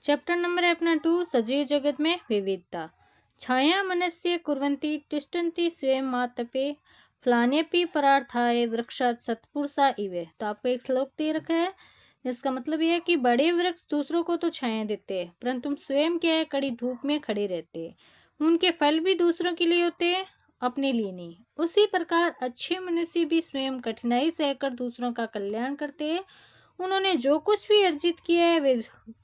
Chapter number है अपना 2 सजीव जगत में विविधता। छाया मनस्य कुर्वन्ति तिष्ठन्ति स्वयं मातपे फलान्यपि परार्थाय वृक्षात् सत्पुरुषा इवे। तो आपको एक श्लोक दे रखा है, इसका मतलब यह है कि बड़े वृक्ष दूसरों को तो छाया देते हैं, परंतु तुम स्वयं क्या है कड़ी धूप में खड़े रहते हैं। उनके फल भी दूसरों के लिए होते हैं, अपने लिए नहीं। उसी प्रकार अच्छे मनुष्य भी स्वयं कठिनाई सहकर दूसरों का कल्याण करते हैं। उन्होंने जो कुछ भी अर्जित किया है वे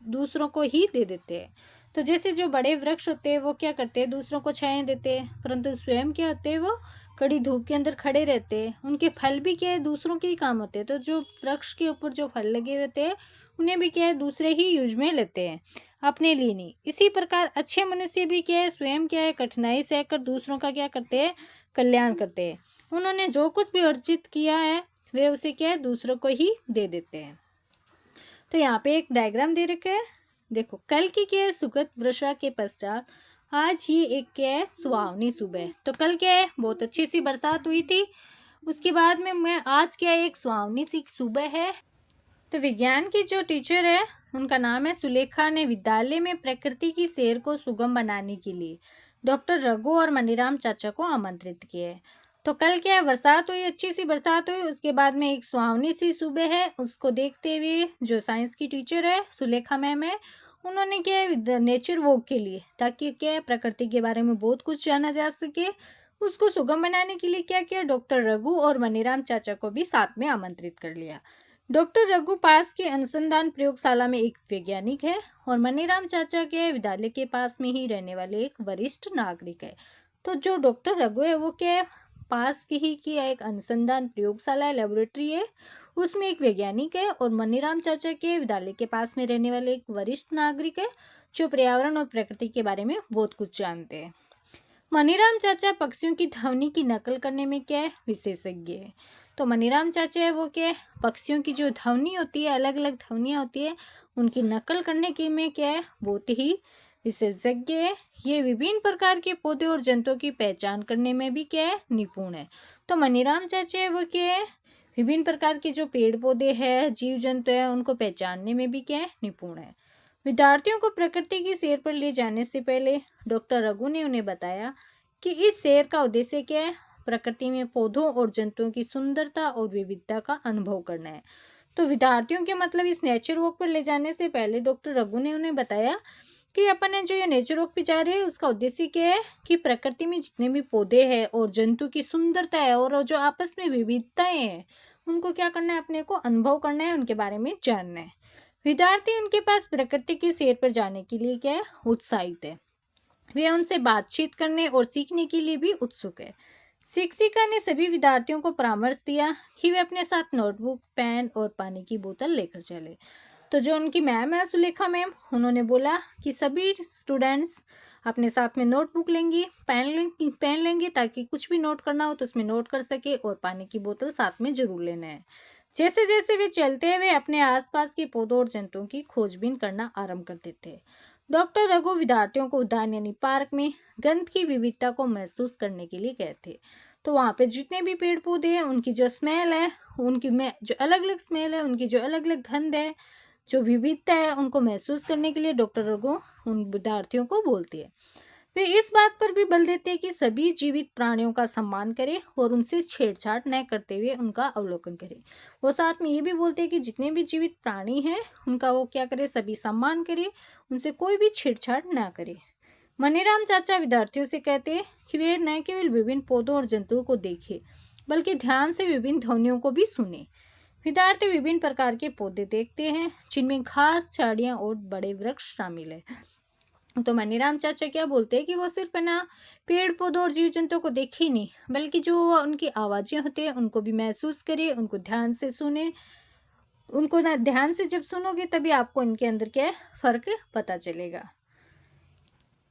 दूसरों को ही दे देते हैं। तो जैसे जो बड़े वृक्ष होते हैं वो क्या करते हैं, दूसरों को छाया देते हैं, परंतु स्वयं क्या होते हैं, वो कड़ी धूप के अंदर खड़े रहते हैं। उनके फल भी क्या है, दूसरों के ही काम होते हैं। तो जो वृक्ष के ऊपर जो फल लगे होते हैं उन्हें भी क्या है, दूसरे ही यूज में लेते हैं, अपने लिए नहीं। इसी प्रकार अच्छे मनुष्य भी क्या है, स्वयं क्या है कठिनाई सहकर दूसरों का क्या करते हैं, कल्याण करते हैं। उन्होंने जो कुछ भी अर्जित किया है वे उसे क्या है, दूसरों को ही दे देते हैं। तो यहाँ पे एक डायग्राम दे रखा है, देखो। कल की क्या है, सुखद वर्षा के पश्चात आज ये एक क्या है, सुहावनी सुबह। तो कल क्या है, बहुत अच्छी सी बरसात हुई थी, उसके बाद में मैं आज क्या है, एक सुहावनी सी सुबह है। तो विज्ञान की जो टीचर है उनका नाम है सुलेखा ने विद्यालय में प्रकृति की सैर को सुगम बनाने के लिए डॉक्टर रघु और मनीराम चाचा को आमंत्रित किया है। तो कल क्या है, बरसात हुई, अच्छी सी बरसात हुई, उसके बाद में एक सुहावनी सी सुबह है। उसको देखते हुए जो साइंस की टीचर है सुलेखा मैम है, उन्होंने क्या है नेचर वॉक के लिए, ताकि क्या है प्रकृति के बारे में बहुत कुछ जाना जा सके, उसको सुगम बनाने के लिए क्या किया, डॉक्टर रघु और मनीराम चाचा को भी साथ में आमंत्रित कर लिया। डॉक्टर रघु पास की अनुसंधान प्रयोगशाला में एक वैज्ञानिक है और मनीराम चाचा के विद्यालय के पास में ही रहने वाले एक वरिष्ठ नागरिक है। तो जो डॉक्टर रघु है वो क्या है, पास की एक अनुसंधान प्रयोगशाला लेबोरेटरी है, उसमें एक वैज्ञानिक है। और मनीराम चाचा के विद्यालय के पास में रहने वाले एक वरिष्ठ नागरिक है जो पर्यावरण और प्रकृति के बारे में बहुत कुछ जानते हैं। मनीराम चाचा पक्षियों की ध्वनि की नकल करने में क्या है, विशेषज्ञ है। तो मनीराम चाचा है वो क्या है, पक्षियों की जो ध्वनि होती है, अलग अलग ध्वनियाँ होती है, उनकी नकल करने के में क्या है, बहुत ही विशेषज्ञ है। ये विभिन्न प्रकार के पौधे और जंतुओं की पहचान करने में भी क्या है, निपुण है। तो मनीराम चाचा है वो क्या है, विभिन्न प्रकार के जो पेड़ पौधे हैं, जीव जंतु है, उनको पहचानने में भी क्या है, निपुण है। विद्यार्थियों को प्रकृति की सैर पर ले जाने से पहले डॉक्टर रघु ने उन्हें बताया कि इस सैर का उद्देश्य क्या है, प्रकृति में पौधों और जंतुओं की सुंदरता और विविधता का अनुभव करना है। तो विद्यार्थियों के मतलब इस नेचर वॉक पर ले जाने से पहले डॉक्टर रघु ने उन्हें बताया कि अपन ने जो ये नेचर वॉक पे जा रहे हैं उसका उद्देश्य क्या है कि प्रकृति में जितने भी पौधे हैं और जंतु की सुंदरता है और जो आपस में विविधताएं हैं उनको क्या करना है, अपने को अनुभव करना है, उनके बारे में जानना है। विद्यार्थी उनके पास प्रकृति की सैर पर जाने के लिए क्या है, उत्साहित है। वे उनसे बातचीत करने और सीखने के लिए भी उत्सुक है। शिक्षिका ने सभी विद्यार्थियों को परामर्श दिया कि वे अपने साथ नोटबुक, पेन और पानी की बोतल लेकर चले। तो जो उनकी मैम है सुलेखा मैम, उन्होंने बोला कि सभी स्टूडेंट्स अपने साथ में नोटबुक लेंगी, पेन लेंगे ताकि कुछ भी नोट करना हो तो उसमें नोट कर सके, और पानी की बोतल साथ में जरूर लेना है। जैसे जैसे वे चलते वे अपने आसपास के पौधों और जंतुओं की खोजबीन करना आरंभ कर देते। डॉक्टर रघु विद्यार्थियों को उद्यान यानी पार्क में गंध की विविधता को महसूस करने के लिए कहते। तो वहाँ पे जितने भी पेड़ पौधे हैं उनकी जो स्मेल है, उनकी में जो अलग अलग स्मेल है, उनकी जो अलग अलग गंध है, जो विविधता है, उनको महसूस करने के लिए डॉक्टर रघु उन विद्यार्थियों को बोलती है। वे इस बात पर भी बल देते हैं कि सभी जीवित प्राणियों का सम्मान करें और उनसे छेड़छाड़ न करते हुए उनका अवलोकन करें। वो साथ में ये भी बोलते हैं कि जितने भी जीवित प्राणी हैं उनका वो क्या करे, सभी सम्मान करे, उनसे कोई भी छेड़छाड़ ना करे। मनीराम चाचा विद्यार्थियों से कहते हैं कि वे न केवल विभिन्न पौधों और जंतुओं को देखें बल्कि ध्यान से विभिन्न ध्वनियों को भी सुने। विद्यार्थी विभिन्न प्रकार के पौधे देखते हैं जिनमें घास, झाड़ियां और बड़े वृक्ष शामिल है। तो मनीराम चाचा क्या बोलते हैं कि वो सिर्फ है ना पेड़ पौधों और जीव जंतुओं को देखे ही नहीं, बल्कि जो उनकी आवाजें होती है उनको भी महसूस करे, उनको ध्यान से सुने। उनको ना ध्यान से जब सुनोगे तभी आपको इनके अंदर क्या है, फर्क पता चलेगा।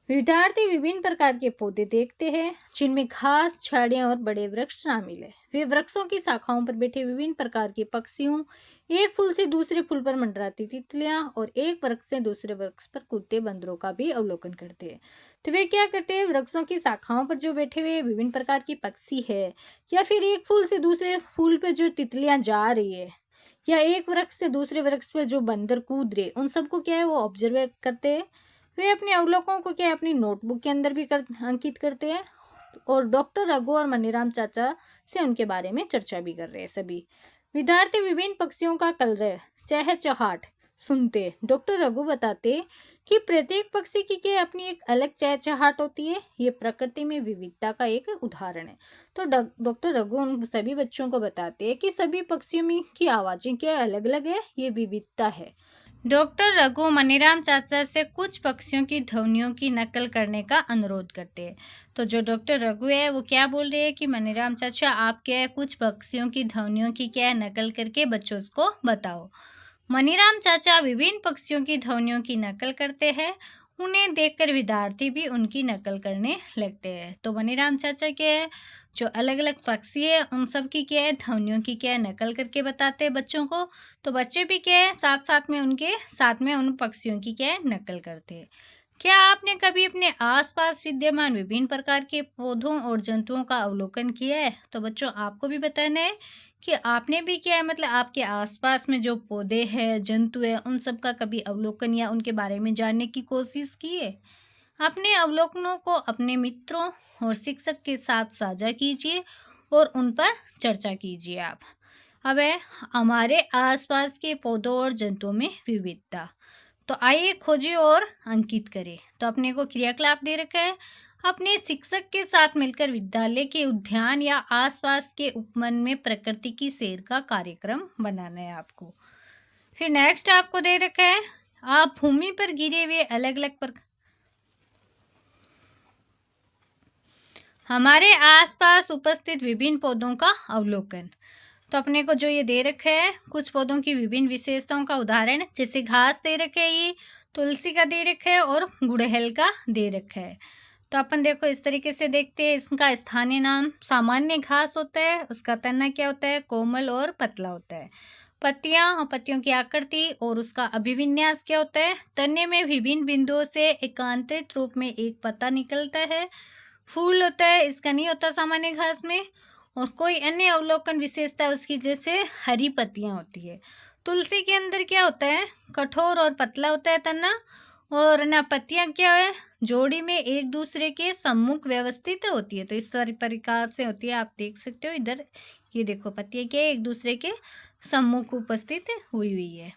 विद्यार्थी विभिन्न प्रकार के पौधे देखते हैं जिनमें घास, झाड़ियां और बड़े वृक्ष शामिल है। वे वृक्षों की शाखाओं पर बैठे विभिन्न प्रकार के पक्षियों, एक फूल से दूसरे फूल पर मंडराती तितलियां और एक वृक्ष से दूसरे वृक्ष पर कूदते बंदरों का भी अवलोकन करते हैं। तो वे क्या करते हैं, वृक्षों की शाखाओं पर जो बैठे हुए विभिन्न प्रकार के पक्षी है, या फिर एक फूल से दूसरे फूल पे जो तितलियां जा रही है, या एक वृक्ष से दूसरे वृक्ष पे जो बंदर कूद रहे उन सबको क्या है वो ऑब्जर्व करते हैं। वे अपने अवलोकनों को क्या है अपनी नोटबुक के अंदर भी अंकित करते हैं। और डॉक्टर रघु और मनीराम चाचा से उनके बारे में चर्चा भी कर रहे हैं सभी विद्यार्थी। विभिन्न पक्षियों का कलरव चहचहाट सुनते डॉक्टर रघु बताते कि प्रत्येक पक्षी की क्या अपनी एक अलग चहचहाट होती है। ये प्रकृति में विविधता का एक उदाहरण है। तो डॉक्टर रघु उन सभी बच्चों को बताते हैं कि सभी पक्षियों में की आवाजें क्या अलग अलग है, ये विविधता है। डॉक्टर रघु मनीराम चाचा से कुछ पक्षियों की ध्वनियों की नकल करने का अनुरोध करते हैं। तो जो डॉक्टर रघु है वो क्या बोल रहे हैं कि मनीराम चाचा आप क्या है कुछ पक्षियों की ध्वनियों की क्या है नकल करके बच्चों को बताओ। मनीराम चाचा विभिन्न पक्षियों की ध्वनियों की नकल करते हैं। उन्हें देखकर विद्यार्थी भी उनकी नकल करने लगते हैं। तो मनीराम चाचा क्या है जो अलग अलग पक्षी है उन सब की क्या है ध्वनियों की क्या है नकल करके बताते हैं बच्चों को। तो बच्चे भी क्या है साथ साथ में उनके साथ में उन पक्षियों की क्या है नकल करते हैं। क्या आपने कभी अपने आसपास विद्यमान विभिन्न प्रकार के पौधों और जंतुओं का अवलोकन किया है? तो बच्चों आपको भी बताना है कि आपने भी क्या है मतलब आपके आसपास में जो पौधे हैं जंतु है उन सब का कभी अवलोकन या उनके बारे में जानने की कोशिश की है। अपने अवलोकनों को अपने मित्रों और शिक्षक के साथ साझा कीजिए और उन पर चर्चा कीजिए आप। अब है हमारे आसपास के पौधों और जंतुओं में विविधता। तो आइए खोजिए और अंकित करें। तो अपने को क्रियाकलाप दे रखा है अपने शिक्षक के साथ मिलकर विद्यालय के उद्यान या आसपास के उपवन में प्रकृति की सैर का कार्यक्रम बनाना है आपको। फिर नेक्स्ट आपको दे रखा है आप भूमि पर गिरे हुए अलग अलग हमारे आसपास उपस्थित विभिन्न पौधों का अवलोकन। तो अपने को जो ये दे रखा है कुछ पौधों की विभिन्न विशेषताओं का उदाहरण जैसे घास दे रखे है, ये तुलसी का दे रखा है और गुड़हल का दे रखा है। तो अपन देखो इस तरीके से देखते हैं इसका स्थानीय नाम सामान्य घास होता है, उसका तना क्या होता है कोमल और पतला होता है। पत्तियां और पत्तियों की आकृति और उसका अभिविन्यास क्या होता है तने में विभिन्न बिंदुओं से एकांतरित रूप में एक पत्ता निकलता है। फूल होता है इसका नहीं होता सामान्य घास में। और कोई अन्य अवलोकन विशेषता उसकी जैसे हरी पत्तियां होती है। तुलसी के अंदर क्या होता है कठोर और पतला होता है तना और ना पत्तियां क्या है जोड़ी में एक दूसरे के सम्मुख व्यवस्थित होती है। तो इस प्रकार से होती है आप देख सकते हो इधर ये देखो पत्तियां क्या एक दूसरे के सम्मुख उपस्थित हुई हुई है।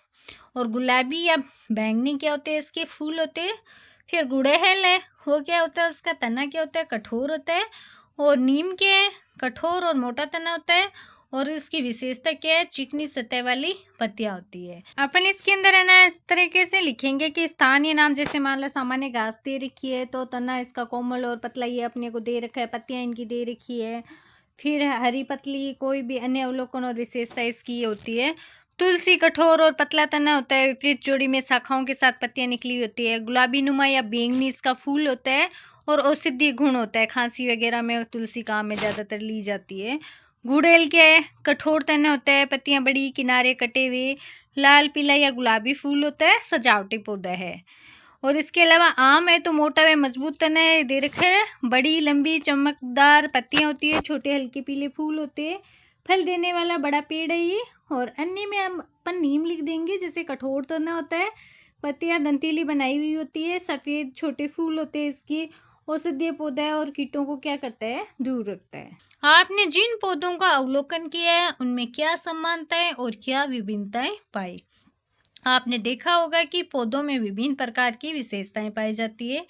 और गुलाबी या बैंगनी क्या होते हैं इसके फूल होते हैं। फिर गुड़हल है वो क्या होता है उसका तना क्या होता है कठोर होता है। और नीम के कठोर और मोटा तना होता है और इसकी विशेषता क्या है चिकनी सतह वाली पत्तियां होती है। अपन इसके अंदर है ना इस तरीके से लिखेंगे कि स्थानीय नाम जैसे मान लो सामान्य घास दे रखी है तो तना इसका कोमल और पतला ये अपने को दे रखा है पत्तियां इनकी दे रखी है। फिर हरी पतली कोई भी अन्य अवलोकन और विशेषता इसकी ये होती है। तुलसी कठोर और पतला तना होता है विपरीत जोड़ी में शाखाओं के साथ पत्तियां निकली होती है। गुलाबी नुमा या बैंगनी इसका फूल होता है और औषधीय गुण होता है खांसी वगैरह में तुलसी काम में ज़्यादातर ली जाती है। गुड़हल क्या है कठोर तना होता है पत्तियां बड़ी किनारे कटे हुए लाल पीला या गुलाबी फूल होता है सजावटी पौधा है। और इसके अलावा आम है तो मोटा व मजबूत तना है दे रखा है बड़ी लंबी चमकदार पत्तियां होती है छोटे हल्के पीले फूल होते हैं फल देने वाला बड़ा पेड़ है ये। और अन्य में अपन नीम लिख देंगे जैसे कठोर तना होता है पत्तियां दंतीली बनाई हुई होती है सफ़ेद छोटे फूल होते हैं इसकी औषधीय पौधा है और कीटों को क्या करता है दूर रखता है। आपने जिन पौधों का अवलोकन किया है उनमें क्या समानताएं और क्या विभिन्नताएं पाई। आपने देखा होगा कि पौधों में विभिन्न प्रकार की विशेषताएं पाई जाती है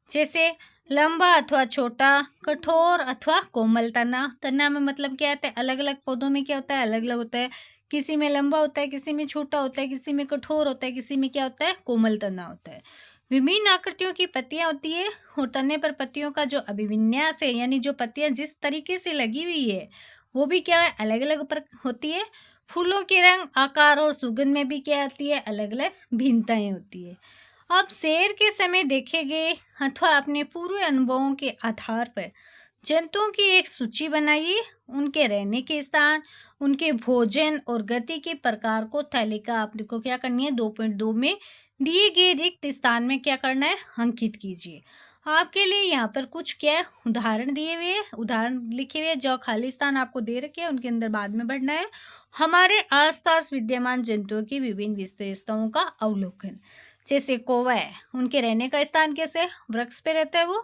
जैसे लंबा अथवा छोटा कठोर अथवा कोमल तना। तना में मतलब क्या होता है अलग अलग पौधों में क्या होता है अलग अलग होता है किसी में लंबा होता है किसी में छोटा होता है किसी में कठोर होता है किसी में क्या होता है कोमल तना होता है। विभिन्न आकृतियों की पत्तियां होती है और तने पर पत्तियों का जो अभिविन्यास है यानी जो पत्तियां जिस तरीके से लगी हुई है वो भी क्या है अलग अलग पर होती है। फूलों के रंग आकार और सुगंध में भी क्या आती है अलग अलग भिन्नताएं होती है। अब सैर के समय देखे गए अथवा अपने पूर्व अनुभवों के आधार पर जंतुओं की एक सूची बनाइए। उनके रहने के स्थान उनके भोजन और गति के प्रकार को तालिका आपको क्या करनी है 2.2 में दिए गए रिक्त स्थान में क्या करना है अंकित कीजिए। आपके लिए यहाँ पर कुछ क्या है उदाहरण दिए हुए हैं, उदाहरण लिखे हुए हैं, जो खाली स्थान आपको दे रखे हैं उनके अंदर बाद में बढ़ना है। हमारे आसपास विद्यमान जंतुओं की विभिन्न विशेषताओं का अवलोकन। जैसे कौवा है, उनके रहने का स्थान कैसे है? वृक्ष पे रहता है वो।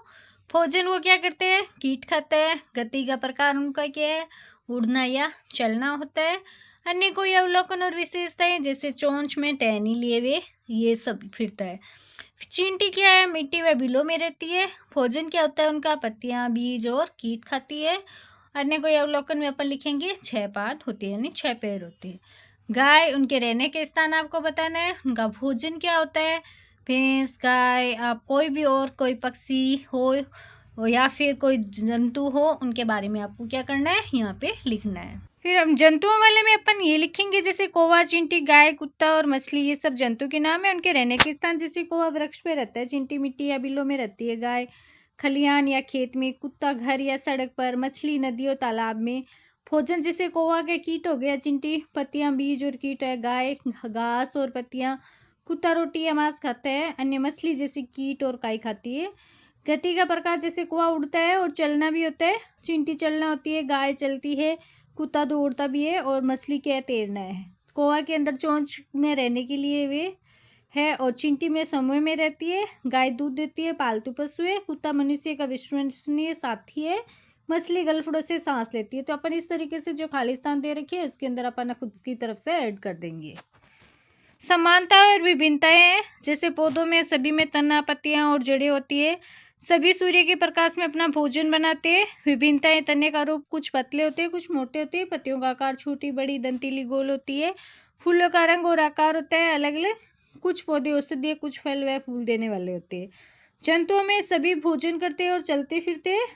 भोजन वो क्या करते हैं? कीट खाते हैं। गति का प्रकार उनका क्या है? उड़ना या चलना होता है। अन्य कोई अवलोकन और विशेषताएं, जैसे चोंच में टहनी लिए हुए, ये सब फिरता है। चींटी क्या है? मिट्टी व बिलों में रहती है। भोजन क्या होता है उनका? पत्तियां, बीज और कीट खाती है। अन्य कोई अवलोकन में अपन लिखेंगे 6 पाद होती है, यानी 6 पैर होते हैं। गाय, उनके रहने के स्थान आपको बताना है। उनका भोजन क्या होता है? भैंस, गाय, आप कोई भी और कोई पक्षी हो या फिर कोई जंतु हो, उनके बारे में आपको क्या करना है? यहाँ पे लिखना है। फिर हम जंतुओं वाले में अपन ये लिखेंगे, जैसे कौवा, चींटी, गाय, कुत्ता और मछली, ये सब जंतु के नाम है। उनके रहने के स्थान, जैसे कौवा वृक्ष पे रहता है, चींटी मिट्टी या बिलों में रहती है, गाय खलिहान या खेत में, कुत्ता घर या सड़क पर, मछली नदी और तालाब में। भोजन, जैसे कौवा के कीट हो गया, चींटी पत्तियां, बीज और कीट है, गाय घास और पत्तियां, कुत्ता रोटी या मांस खाता है, अन्य मछली जैसे कीट और काई खाती है। गति का प्रकार, जैसे कौवा उड़ता है और चलना भी होता है, चींटी चलना होती है, गाय चलती है, कुत्ता दौड़ता भी है और मछली क्या है? तैरना है। कौवा के अंदर चोंच में रहने के लिए वे है और चींटी में समूह में रहती है। गाय दूध देती है, पालतू पशु है। कुत्ता मनुष्य का विश्वसनीय साथी है। मछली गलफड़ों से सांस लेती है। तो अपन इस तरीके से जो खाली स्थान दे रखे है उसके अंदर अपन खुद की तरफ से ऐड कर देंगे। समानता और विभिन्नताएं हैं, जैसे पौधों में सभी में तना, पत्तियां और जड़ें होती है। सभी सूर्य के प्रकाश में अपना भोजन बनाते हैं। विभिन्नताएं, तने का रूप कुछ पतले होते हैं, कुछ मोटे होते हैं। पत्तियों का आकार छोटी, बड़ी, दंतीली, गोल होती है। फूलों का रंग और आकार होता है अलग अलग। कुछ पौधे औषधीय, कुछ फल व फूल देने वाले होते हैं। जंतुओं में सभी भोजन करते हैं और चलते फिरते हैं।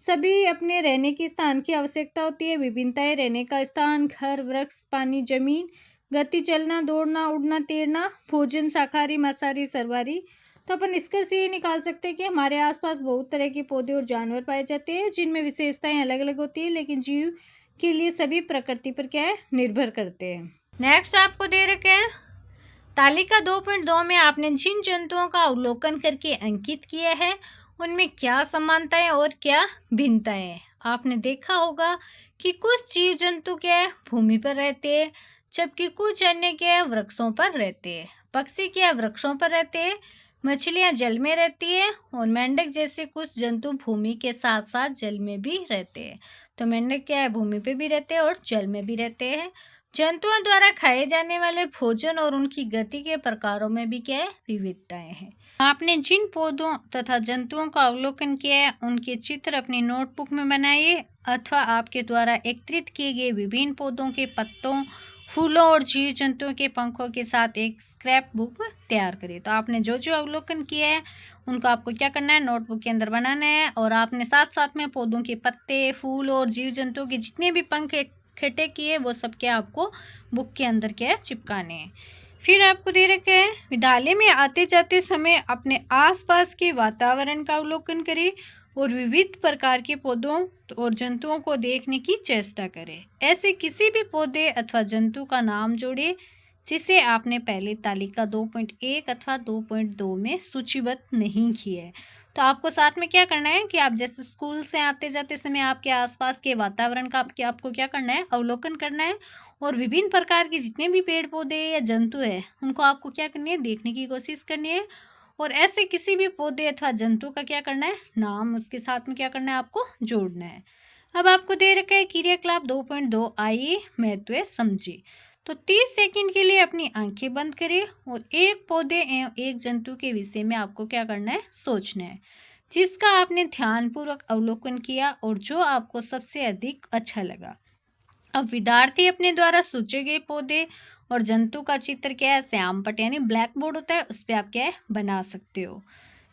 सभी अपने रहने के स्थान की आवश्यकता होती है। विभिन्नताएं, रहने का स्थान, घर, वृक्ष, पानी, जमीन, गति, चलना, दौड़ना, उड़ना, तैरना, भोजन, शाकाहारी, मांसाहारी, सर्वाहारी। तो अपन निष्कर्ष ये निकाल सकते हैं कि हमारे आसपास बहुत तरह के पौधे और जानवर पाए जाते हैं, जिनमें विशेषताएं अलग अलग होती है, लेकिन जीव के लिए सभी प्रकृति पर क्या है? निर्भर करते हैं। नेक्स्ट आपको दे रखे हैं तालिका 2.2 में आपने जिन जंतुओं का अवलोकन करके अंकित किया है उनमें क्या समानताएं और क्या भिन्नताएं हैं। आपने देखा होगा कि कुछ जीव जंतु क्या है? भूमि पर रहते हैं, जबकि कुछ अन्य क्या है? वृक्षों पर रहते हैं। पक्षी क्या है? वृक्षों पर रहते हैं। मछलियां जल में रहती है और मेंढक जैसे कुछ जंतु भूमि के साथ साथ जल में भी रहते हैं। तो मेंढक क्या है? भूमि पे भी रहते हैं और जल में भी रहते हैं। जंतुओं द्वारा खाए जाने वाले भोजन और उनकी गति के प्रकारों में भी क्या है? विविधताएं हैं। आपने जिन पौधों तथा जंतुओं का अवलोकन किया है उनके चित्र अपनी नोटबुक में बनाइए अथवा आपके द्वारा एकत्रित किए गए विभिन्न पौधों के पत्तों, फूलों और जीव जंतुओं के पंखों के साथ एक स्क्रैप बुक तैयार करिए। तो आपने जो जो अवलोकन किया है उनको आपको क्या करना है? नोटबुक के अंदर बनाना है और आपने साथ साथ में पौधों के पत्ते, फूल और जीव जंतुओं के जितने भी पंख इकट्ठे किए वो सब क्या आपको बुक के अंदर क्या चिपकाने हैं। फिर आपको दे रखे हैं विद्यालय में आते जाते समय अपने आसपास के वातावरण का अवलोकन करें और विविध प्रकार के पौधों और जंतुओं को देखने की चेष्टा करें। ऐसे किसी भी पौधे अथवा जंतु का नाम जोड़े जिसे आपने पहले तालिका 2.1 अथवा 2.2 में सूचीबद्ध नहीं किया है। तो आपको साथ में क्या करना है कि आप जैसे स्कूल से आते जाते समय आपके आसपास के वातावरण का आपको क्या करना है? अवलोकन करना है और विभिन्न प्रकार के जितने भी पेड़ पौधे या जंतु है उनको आपको क्या करनी है? देखने की कोशिश करनी है और ऐसे किसी भी पौधे अथवा जंतु का क्या करना है? नाम उसके साथ में क्या करना है? आपको जोड़ना है। अब आपको दे रखा है क्रियाकलाप 2.2, आइए महत्व समझिए। तो 30 सेकंड के लिए अपनी आंखें बंद करें और एक पौधे एवं एक जंतु के विषय में आपको क्या करना है? सोचना है, जिसका आपने ध्यानपूर्वक अवलोकन किया और जो आपको सबसे अधिक अच्छा लगा। अब विद्यार्थी अपने द्वारा सोचे गए पौधे और जंतु का चित्र क्या है? श्याम पट यानी ब्लैक बोर्ड होता है, उस पर आप क्या है? बना सकते हो।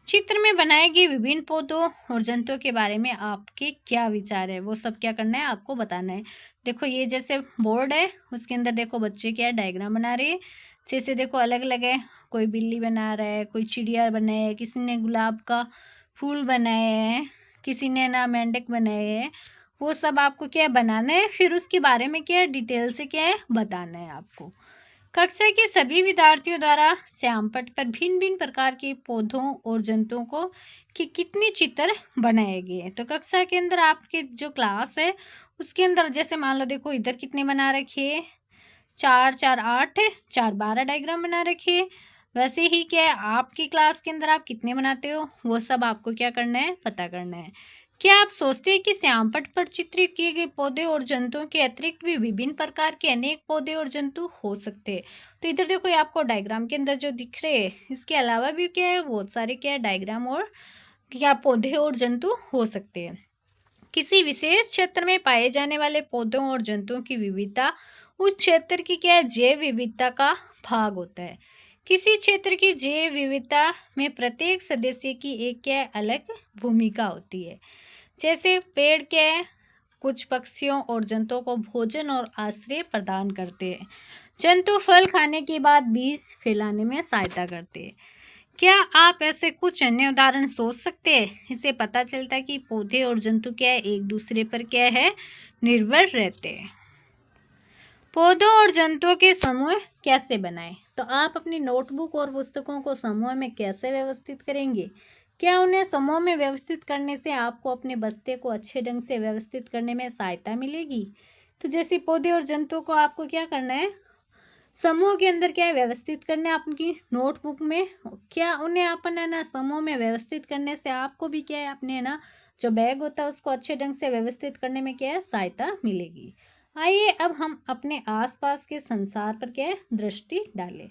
चित्र में बनाए गए विभिन्न पौधों और जंतुओं के बारे में आपके क्या विचार है वो सब क्या करना है? आपको बताना है। देखो ये जैसे बोर्ड है उसके अंदर देखो बच्चे क्या डायग्राम बना रहे हैं। जैसे देखो अलग अलग है, कोई बिल्ली बना रहा है, कोई चिड़िया बनाया है, किसी ने गुलाब का फूल बनाया है, किसी ने ना मेंढक बनाए हैं। वो सब आपको क्या बनाना है, फिर उसके बारे में क्या डिटेल से क्या है बताना है आपको। कक्षा के सभी विद्यार्थियों द्वारा श्यामपट्ट पर भिन्न भिन्न प्रकार के पौधों और जंतुओं को कि कितने चित्र बनाए गए हैं। तो कक्षा के अंदर आपके जो क्लास है उसके अंदर जैसे मान लो, देखो इधर कितने बना रखे हैं, 4 4 8 4 12 डायग्राम बना रखे हैं। वैसे ही क्या है, आपकी क्लास के अंदर आप कितने बनाते हो वो सब आपको क्या करना है, पता करना है। क्या आप सोचते हैं कि श्यामपट्ट पर चित्रित किए गए पौधे और जंतुओं के अतिरिक्त भी विभिन्न प्रकार के अनेक पौधे और जंतु हो सकते हैं? तो इधर देखो, ये आपको डायग्राम के अंदर जो दिख रहे हैं, इसके अलावा भी क्या है, बहुत सारे क्या है डायग्राम और क्या पौधे और जंतु हो सकते हैं। किसी विशेष क्षेत्र में पाए जाने वाले पौधों और जंतुओं की विविधता उस क्षेत्र की क्या है, जैव विविधता का भाग होता है। किसी क्षेत्र की जैव विविधता में प्रत्येक सदस्य की एक क्या है, अलग भूमिका होती है। जैसे पेड़ क्या है, कुछ पक्षियों और जंतुओं को भोजन और आश्रय प्रदान करते हैं। जंतु फल खाने के बाद बीज फैलाने में सहायता करते हैं। क्या आप ऐसे कुछ अन्य उदाहरण सोच सकते हैं? इससे पता चलता है कि पौधे और जंतु क्या है, एक दूसरे पर क्या है, निर्भर रहते हैं। पौधों और जंतुओं के समूह कैसे बनाएं? तो आप अपनी नोटबुक और पुस्तकों को समूह में कैसे व्यवस्थित करेंगे? क्या उन्हें समूह में व्यवस्थित करने से आपको अपने बस्ते को अच्छे ढंग से व्यवस्थित करने में सहायता मिलेगी? तो जैसे पौधे और जंतुओं को आपको क्या करना है, समूह के अंदर क्या है, व्यवस्थित करना है आपकी नोटबुक में। क्या उन्हें अपन है ना समूह में व्यवस्थित करने से आपको भी क्या है, अपने है ना जो बैग होता है उसको अच्छे ढंग से व्यवस्थित करने में क्या है, सहायता मिलेगी। आइए अब हम अपने आसपास के संसार पर क्या है, दृष्टि डालें।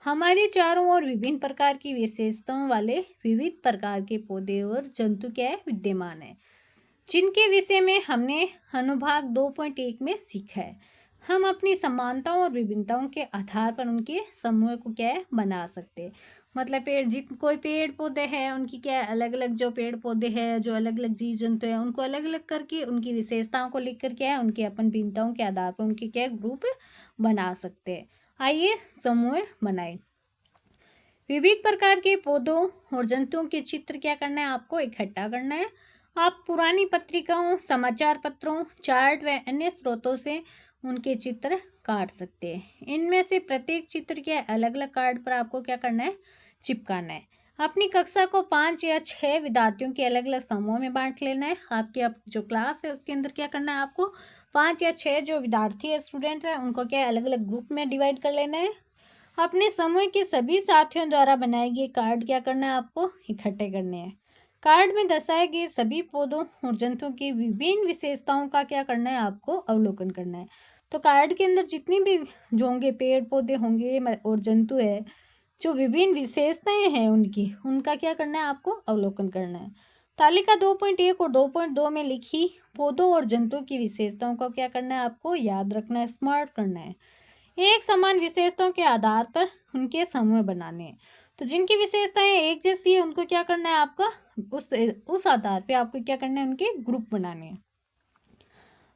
हमारे चारों ओर विभिन्न प्रकार की विशेषताओं वाले विविध प्रकार के पौधे और जंतु क्या है, विद्यमान है, जिनके विषय में हमने अनुभाग 2.1 में सीखा है। हम अपनी समानताओं और विभिन्नताओं के आधार पर उनके समूह को क्या है, बना सकते हैं। मतलब कोई पेड़ पौधे हैं, उनकी क्या है, अलग अलग जो पेड़ पौधे हैं, जो अलग अलग जीव जंतु हैं, उनको अलग अलग करके उनकी विशेषताओं को लिख कर क्या है, उनके अपन भिन्नताओं के आधार पर उनके क्या ग्रुप बना सकते हैं। आइए समूह बनाए। विविध प्रकार के पौधों और जंतुओं के चित्र क्या करना है, आपको इकट्ठा करना है। आप पुरानी पत्रिकाओं, समाचार पत्रों, चार्ट व अन्य स्रोतों से उनके चित्र काट सकते हैं। इनमें से प्रत्येक चित्र के अलग अलग कार्ड पर आपको क्या करना है, चिपकाना है। अपनी कक्षा को 5 या 6 विद्यार्थियों के अलग अलग समूह में बांट लेना है। आपकी जो क्लास है उसके अंदर क्या करना है, आपको 5 या 6 जो विद्यार्थी है, स्टूडेंट है, उनको क्या अलग अलग ग्रुप में डिवाइड कर लेना है। अपने समूह के सभी साथियों द्वारा बनाए गए कार्ड क्या करना है, आपको इकट्ठे करने हैं। कार्ड में दर्शाए गए सभी पौधों और जंतुओं की विभिन्न विशेषताओं का क्या करना है, आपको अवलोकन करना है। तो कार्ड के अंदर जितनी भी जो होंगे पेड़ पौधे होंगे और जंतु है, जो विभिन्न विशेषताएं हैं उनकी, उनका क्या करना है, आपको अवलोकन करना है। तालिका 2.1 और 2.2 में लिखी पौधों और जंतुओं की विशेषताओं को क्या करना है, आपको याद रखना है, स्मार्ट करना है। एक समान विशेषताओं के आधार पर उनके समूह बनाने हैं। तो जिनकी विशेषताएं एक जैसी है उनको क्या करना है, आपका उस आधार पे आपको क्या करना है, उनके ग्रुप बनाने हैं।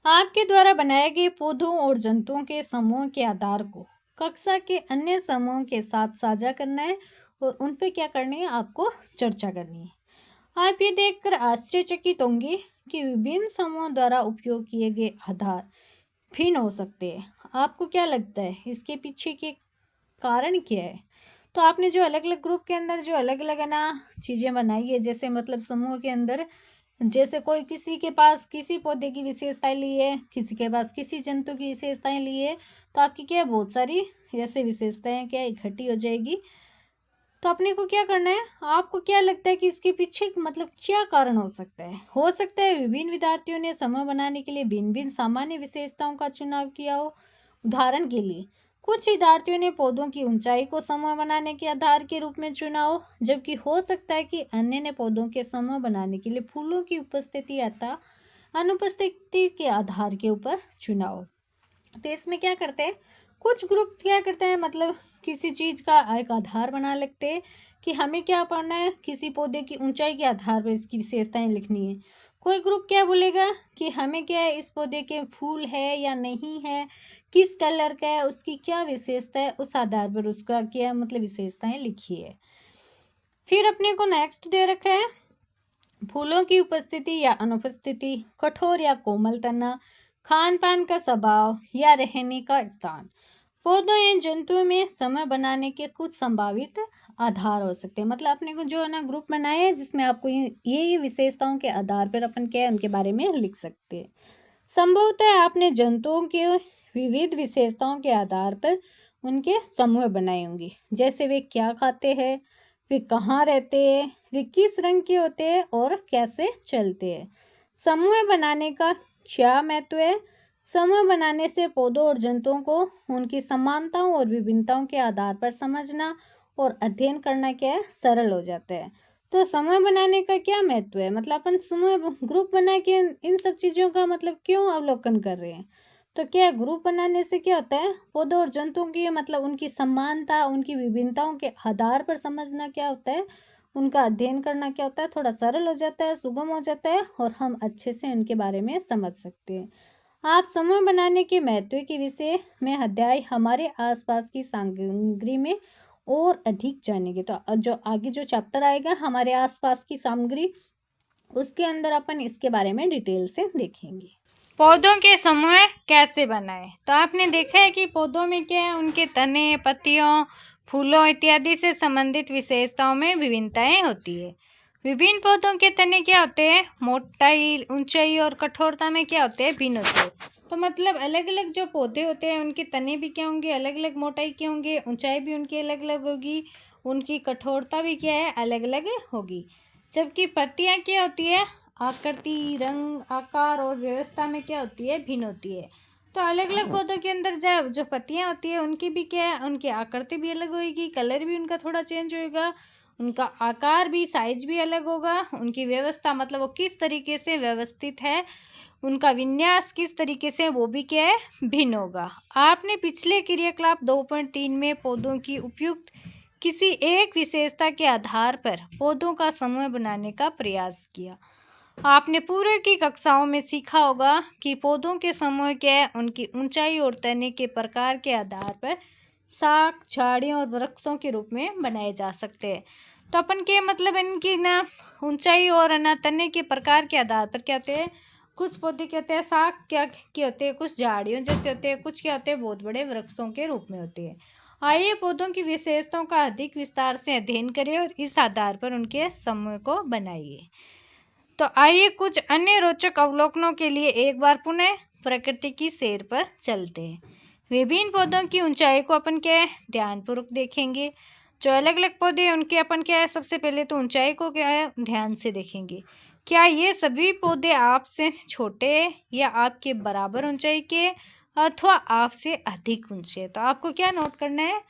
आपके द्वारा बनाए गए पौधों और जंतुओं के समूह के आधार को कक्षा के अन्य समूहों के साथ साझा करना है और उन पे क्या करनी है, आपको चर्चा करनी है। आप ये देखकर आश्चर्यचकित होंगे कि विभिन्न समूहों द्वारा उपयोग किए गए आधार भिन्न हो सकते हैं। आपको क्या लगता है, इसके पीछे के कारण क्या है? तो आपने जो अलग अलग ग्रुप के अंदर जो अलग अलग है ना चीज़ें बनाई है, जैसे मतलब समूह के अंदर, जैसे कोई किसी के पास किसी पौधे की विशेषताएं ली है, किसी के पास किसी जंतु की विशेषताएं ली है, तो आपकी क्या है, बहुत सारी ऐसे विशेषताएं क्या इकट्ठी हो जाएगी। तो अपने को क्या करना है, आपको क्या लगता है कि इसके पीछे मतलब क्या कारण हो सकता है विभिन्न विद्यार्थियों ने समूह बनाने के लिए भिन्न भिन्न सामान्य विशेषताओं का चुनाव किया हो। उदाहरण के लिए कुछ विद्यार्थियों ने पौधों की ऊंचाई को समूह बनाने के आधार के रूप में चुना हो, जबकि हो सकता है कि अन्य ने पौधों के समूह बनाने के लिए फूलों की उपस्थिति अथवा अनुपस्थिति के आधार के ऊपर चुना हो। तो इसमें क्या करते हैं, कुछ ग्रुप क्या करते हैं, मतलब किसी चीज़ का एक आधार बना लेते हैं कि हमें क्या पढ़ना है, किसी पौधे की ऊंचाई के आधार पर इसकी विशेषताएं लिखनी है। कोई ग्रुप क्या बोलेगा कि हमें क्या है, इस पौधे के फूल है या नहीं है, किस कलर का है, उसकी क्या विशेषता है, उस आधार पर उसका क्या मतलब विशेषताएं लिखी है। फिर अपने को नेक्स्ट दे रखा है फूलों की उपस्थिति या अनुपस्थिति, कठोर या कोमल तना, खान पान का स्वभाव या रहने का स्थान। पौधों या जंतुओं में समूह बनाने के कुछ संभावित आधार हो सकते हैं। मतलब अपने को जो है ना ग्रुप बनाए हैं जिसमें आपको ये विशेषताओं के आधार पर अपन क्या है उनके बारे में लिख सकते हैं। संभवतः आपने जंतुओं के विविध विशेषताओं के आधार पर उनके समूह बनाए होंगे, जैसे वे क्या खाते हैं, वे कहाँ रहते हैं, वे किस रंग के होते हैं और कैसे चलते हैं। समूह बनाने का क्या महत्व है? समूह बनाने से पौधों और जंतुओं को उनकी समानताओं और विभिन्नताओं के आधार पर समझना और अध्ययन करना क्या है सरल हो जाता है। तो समूह बनाने का क्या महत्व है? मतलब अपन समूह ग्रुप बना के इन सब चीज़ों का मतलब क्यों अवलोकन कर रहे हैं? तो क्या ग्रुप बनाने से क्या होता है पौधों और जंतुओं की मतलब उनकी समानता उनकी विभिन्नताओं के आधार पर समझना क्या होता है, उनका अध्ययन करना क्या होता है थोड़ा सरल हो जाता है, सुगम हो जाता है और हम अच्छे से उनके बारे में समझ सकते हैं। आप समूह बनाने के महत्व के विषय में अध्याय हमारे आसपास की सामग्री में और अधिक जानेंगे। तो जो आगे जो चैप्टर आएगा हमारे आसपास की सामग्री उसके अंदर अपन इसके बारे में डिटेल से देखेंगे। पौधों के समूह कैसे बनाएं? तो आपने देखा है कि पौधों में क्या है उनके तने, पत्तियों, फूलों इत्यादि से संबंधित विशेषताओं में विभिन्नताएं होती है। विभिन्न पौधों के तने क्या होते हैं, मोटाई, ऊंचाई और कठोरता में क्या होते हैं, भिन्न होते हैं। तो मतलब अलग अलग जो पौधे होते हैं उनके तने भी क्या होंगे, अलग अलग मोटाई के होंगे, ऊंचाई भी उनकी अलग अलग होगी, उनकी कठोरता भी क्या है अलग अलग होगी। जबकि पत्तियां क्या होती है आकृति, रंग, आकार और व्यवस्था में क्या होती है भिन्न होती है। तो अलग अलग पौधों के अंदर जब जो पत्तियां होती है उनकी भी क्या है उनकी आकृति भी अलग होगी, कलर भी उनका थोड़ा चेंज होएगा, उनका आकार भी साइज भी अलग होगा, उनकी व्यवस्था मतलब वो किस तरीके से व्यवस्थित है, उनका विन्यास किस तरीके से वो भी क्या है भिन्न होगा। आपने पिछले क्रियाकलाप 2.3 में पौधों की उपयुक्त किसी एक विशेषता के आधार पर पौधों का समूह बनाने का प्रयास किया। आपने पूर्व की कक्षाओं में सीखा होगा कि पौधों के समूह के उनकी ऊंचाई और तने के प्रकार के आधार पर शाख, झाड़ियों और वृक्षों के रूप में बनाए जा सकते हैं। तो अपन के मतलब इनकी ना ऊंचाई और ना तने के प्रकार के आधार पर क्या होते हैं, कुछ पौधे क्या होते हैं शाख के होते हैं, कुछ झाड़ियों जैसे होते हैं, कुछ क्या होते हैं बहुत बड़े वृक्षों के रूप में होते हैं। आइए पौधों की विशेषताओं का अधिक विस्तार से अध्ययन करें और इस आधार पर उनके समूह को बनाइए। तो आइए कुछ अन्य रोचक अवलोकनों के लिए एक बार पुनः प्रकृति की सैर पर चलते हैं। विभिन्न पौधों की ऊंचाई को अपन क्या है ध्यानपूर्वक देखेंगे। जो अलग अलग पौधे हैं उनके अपन क्या है सबसे पहले तो ऊंचाई को क्या है ध्यान से देखेंगे। क्या ये सभी पौधे आपसे छोटे या आपके बराबर ऊंचाई के अथवा आपसे अधिक ऊंचे? तो आपको क्या नोट करना है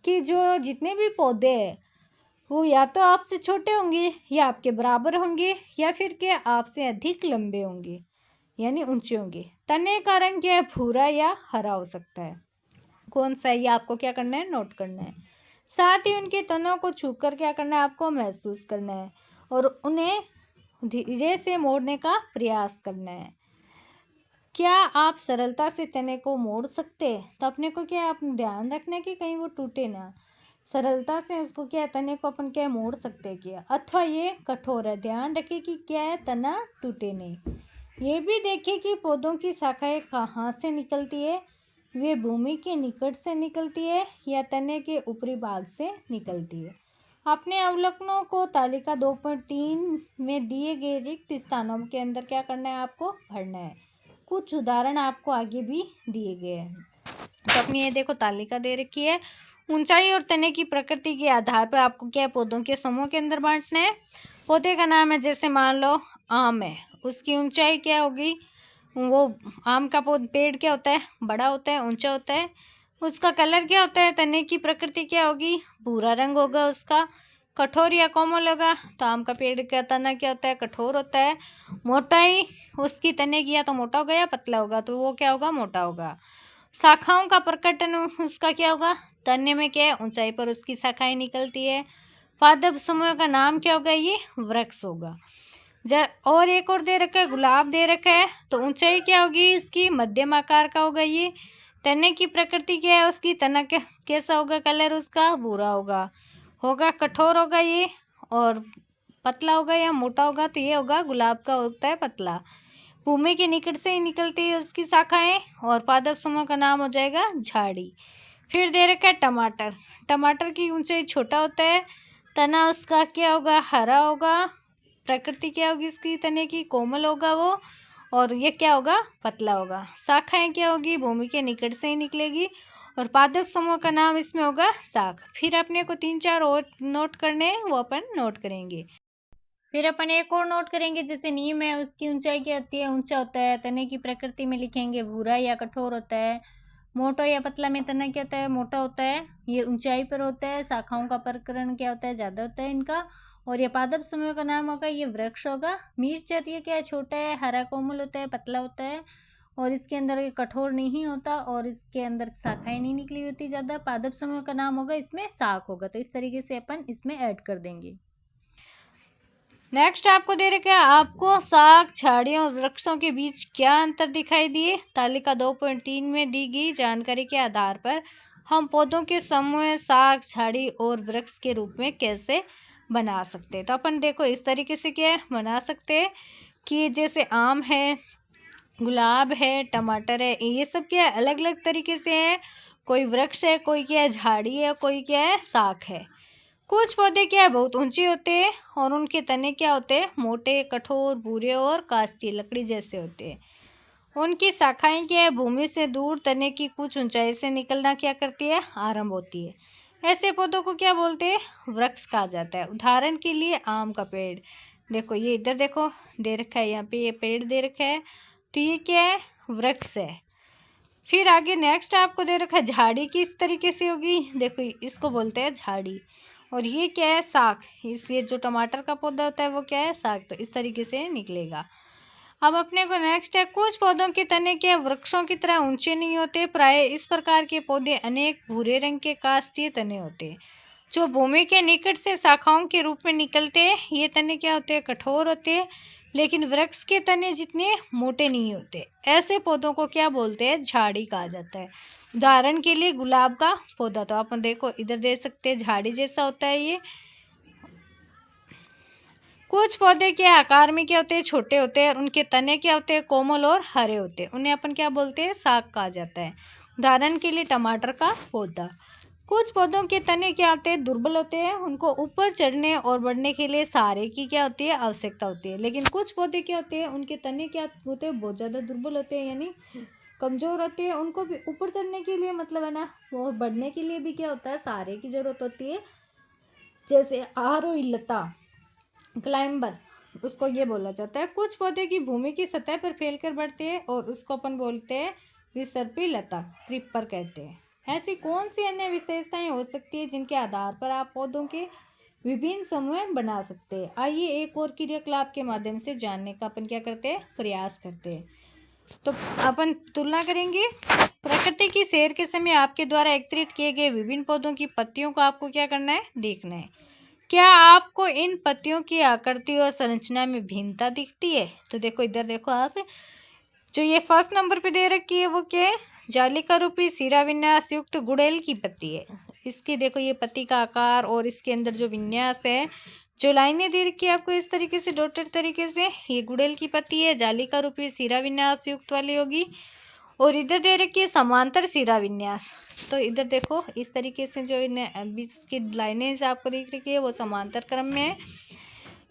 कि जो जितने भी पौधे हैं वो या तो आपसे छोटे होंगे या आपके बराबर होंगे या फिर क्या आपसे अधिक लंबे होंगे यानी ऊंचे होंगे। तने का रंग क्या है भूरा या हरा हो सकता है, कौन सा ये आपको क्या करना है नोट करना है। साथ ही उनके तनों को छूकर क्या करना है आपको महसूस करना है और उन्हें धीरे से मोड़ने का प्रयास करना है। क्या आप सरलता से तने को मोड़ सकते हैं? तो अपने को क्या आप ध्यान रखना है कि कहीं वो टूटे ना। सरलता से उसको क्या तने को अपन क्या मोड़ सकते हैं क्या, अथवा ये कठोर है, ध्यान रखिए कि क्या है तना टूटे नहीं। ये भी देखिए कि पौधों की शाखाएं कहाँ से निकलती है, वे भूमि के निकट से निकलती है या तने के ऊपरी भाग से निकलती है। अपने अवलोकनों को तालिका 2.3 में दिए गए रिक्त स्थानों के अंदर क्या करना है आपको भरना है। कुछ उदाहरण आपको आगे भी दिए गए हैं। तो अपनी ये देखो तालिका दे रखी है। ऊंचाई और तने की प्रकृति के आधार पर आपको क्या पौधों के समूह के अंदर बांटना है। पौधे का नाम है जैसे मान लो आम है, उसकी ऊंचाई क्या होगी, वो आम का पेड़ क्या होता है बड़ा होता है ऊंचा होता है। उसका कलर क्या होता है, तने की प्रकृति क्या होगी भूरा रंग होगा उसका। कठोर या कोमल होगा, तो आम का पेड़ का तना क्या होता है कठोर होता है। मोटाई उसकी तने की या तो मोटा होगा या पतला होगा, तो वो क्या होगा मोटा होगा। शाखाओं का प्रकटन उसका क्या होगा, तने में क्या है ऊंचाई पर उसकी शाखाएं निकलती है। पादप समूह का नाम क्या होगा, ये वृक्ष होगा। और एक और दे रखा है गुलाब दे रखा है, तो ऊंचाई क्या होगी इसकी मध्यम आकार का होगा ये। तने की प्रकृति क्या है उसकी, तना कैसा होगा कलर उसका भूरा होगा कठोर होगा ये, और पतला होगा या मोटा होगा, तो ये होगा गुलाब का होता है पतला। भूमि के निकट से ही निकलती है उसकी शाखाएं, और पादप समूह का नाम हो जाएगा झाड़ी। फिर दे रखा है टमाटर। टमाटर की ऊंचाई छोटा होता है, तना उसका क्या होगा, हरा होगा, प्रकृति क्या होगी इसकी तने की, कोमल होगा वो, और ये क्या होगा, पतला होगा। शाखाएं क्या होगी, भूमि के निकट से ही निकलेगी, और पादप समूह का नाम इसमें होगा शाख। फिर अपने को 3-4 और नोट करने हैं, वो अपन नोट करेंगे। फिर अपन एक और नोट करेंगे, जैसे नीम है, उसकी ऊंचाई क्या होती है, ऊंचा होता है। तने की प्रकृति में लिखेंगे, भूरा या कठोर होता है। मोटा या पतला में तना क्या होता है, मोटा होता है, ये ऊंचाई पर होता है। शाखाओं का प्रकरण क्या होता है, ज़्यादा होता है इनका। और ये पादप समूह का नाम होगा, ये वृक्ष होगा। मिर्च ये क्या है, छोटा है, हरा कोमल होता है, पतला होता है, और इसके अंदर ये कठोर नहीं होता, और इसके अंदर शाखाएं नहीं निकली होती ज़्यादा। पादप समूह का नाम होगा, इसमें शाख होगा। तो इस तरीके से अपन इसमें ऐड कर देंगे। नेक्स्ट आपको दे रखा है, आपको शाख, झाड़ियों और वृक्षों के बीच क्या अंतर दिखाई दिए। तालिका 2.3 में दी गई जानकारी के आधार पर हम पौधों के समूह शाख, झाड़ी और वृक्ष के रूप में कैसे बना सकते हैं। तो अपन देखो इस तरीके से क्या बना सकते हैं कि जैसे आम है, गुलाब है, टमाटर है, ये सब क्या है, अलग अलग तरीके से है। कोई वृक्ष है, कोई क्या है, झाड़ी है, कोई क्या है, शाख है। कुछ पौधे क्या है, बहुत ऊंचे होते हैं, और उनके तने क्या होते हैं, मोटे, कठोर, भूरे और काष्ठीय लकड़ी जैसे होते हैं। उनकी शाखाएं क्या है, भूमि से दूर तने की कुछ ऊंचाई से निकलना क्या करती है, आरंभ होती है। ऐसे पौधों को क्या बोलते हैं, वृक्ष कहा जाता है। उदाहरण के लिए आम का पेड़, देखो ये इधर देखो दे रखा है, यहाँ पे ये पेड़ दे रखा है, तो ये क्या है, वृक्ष है। फिर आगे नेक्स्ट आपको दे रखा है, झाड़ी किस तरीके से होगी, देखो इसको बोलते हैं झाड़ी। और ये क्या है, शाख। ये जो टमाटर का पौधा होता है वो क्या है, शाख। तो इस तरीके से निकलेगा। अब अपने को नेक्स्ट है, कुछ पौधों के तने क्या वृक्षों की तरह ऊंचे नहीं होते। प्राय इस प्रकार के पौधे अनेक भूरे रंग के काष्ठीय तने होते हैं, जो भूमि के निकट से शाखाओं के रूप में निकलते हैं। ये तने क्या होते हैं, कठोर होते हैं, लेकिन वृक्ष के तने जितने मोटे नहीं होते। ऐसे पौधों को क्या बोलते हैं, झाड़ी कहा जाता है। उदाहरण के लिए गुलाब का पौधा, तो अपन देखो इधर दे सकते हैं, झाड़ी जैसा होता है ये। कुछ पौधे के आकार में क्या होते हैं, छोटे होते हैं, और उनके तने क्या होते हैं, कोमल और हरे होते हैं। उन्हें अपन क्या बोलते हैं, शाख कहा जाता है। उदाहरण के लिए टमाटर का पौधा। कुछ पौधों के तने क्या होते हैं, दुर्बल होते हैं, उनको ऊपर चढ़ने और बढ़ने के लिए सहारे की क्या होती है, आवश्यकता होती है। लेकिन कुछ पौधे क्या होते हैं, उनके तने क्या होते हैं, बहुत ज़्यादा दुर्बल होते हैं, यानी कमज़ोर होते हैं। उनको भी ऊपर चढ़ने के लिए मतलब है ना, और बढ़ने के लिए भी क्या होता है, सहारे की ज़रूरत होती है। जैसे आरोही लता, क्लाइंबर, उसको ये बोला जाता है। कुछ पौधे की भूमि की सतह पर फैलकर बढ़ते हैं, और उसको अपन बोलते हैं विसर्पी लता, क्रीपर कहते हैं। ऐसी कौन सी अन्य विशेषताएं हो सकती है जिनके आधार पर आप पौधों के विभिन्न समूह बना सकते हैं। आइए एक और क्रियाकलाप के माध्यम से जानने का अपन क्या करते हैं, प्रयास करते हैं। तो अपन तुलना करेंगे। प्रकृति की सैर के समय आपके द्वारा एकत्रित किए गए विभिन्न पौधों की पत्तियों को आपको क्या करना है, देखना है। क्या आपको इन पत्तियों की आकृति और संरचना में भिन्नता दिखती है। तो देखो इधर देखो आप, जो ये फर्स्ट नंबर पे दे रखी है वो क्या है, जालिका रूपी सिरा विन्यास युक्त गुड़ैल की पत्ती है। इसकी देखो ये पत्ती का आकार और इसके अंदर जो विन्यास है, जो लाइनें दे रखी है आपको इस तरीके से डॉटेड तरीके से, ये गुड़ैल की पत्ती है, जालिका रूपी सिरा विन्यास युक्त वाली होगी। और इधर दे रखी है समांतर सिरा विन्यास, तो इधर देखो इस तरीके से जो बीच की लाइनें आपको दिख रही है वो समांतर क्रम में है,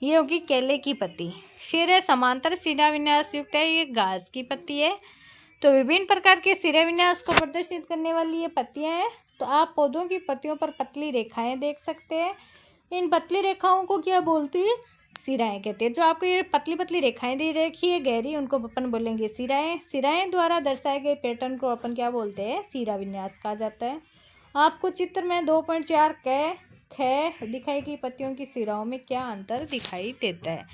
ये होगी केले की पत्ती। फिर है समांतर सिरा विन्यास युक्त है, ये घास की पत्ती है। तो विभिन्न प्रकार के सिरा विन्यास को प्रदर्शित करने वाली ये पत्तियां हैं। तो आप पौधों की पत्तियों पर पतली रेखाएं देख सकते हैं। इन पतली रेखाओं को क्या बोलते हैं, सिराएं कहते हैं। जो आपको ये पतली पतली रेखाएं दे रखी है गहरी, उनको अपन बोलेंगे सिराएं। सिराएं द्वारा दर्शाए गए पैटर्न को अपन क्या बोलते हैं, सिरा विन्यास कहा जाता है। आपको चित्र में 2.4 ख दिखाई गई पत्तियों की सिराओं में क्या अंतर दिखाई देता है।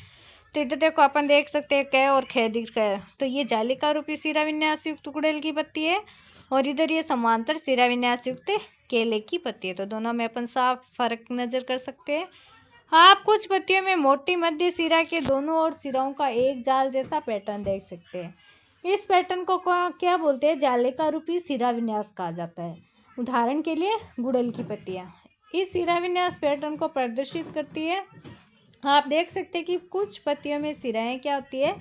तो इधर देखो अपन देख सकते हैं क और ख दिख रहा है, तो ये जालिका रूपी सिरा विन्यास युक्त गुड़ैल की पत्ती है, और इधर ये समांतर सिरा विन्यास युक्त केले की पत्ती है। तो दोनों में अपन साफ फर्क नजर कर सकते हैं। आप कुछ पत्तियों में मोटी मध्य सिरा के दोनों ओर सिराओं का एक जाल जैसा पैटर्न देख सकते हैं। इस पैटर्न को क्या बोलते हैं, जालिका रूपी सिरा विन्यास कहा जाता है। उदाहरण के लिए गुड़ैल की पत्तियां इस सिरा विन्यास पैटर्न को प्रदर्शित करती है। आप देख सकते हैं कि कुछ पत्तियों में सिराएं क्या होती है,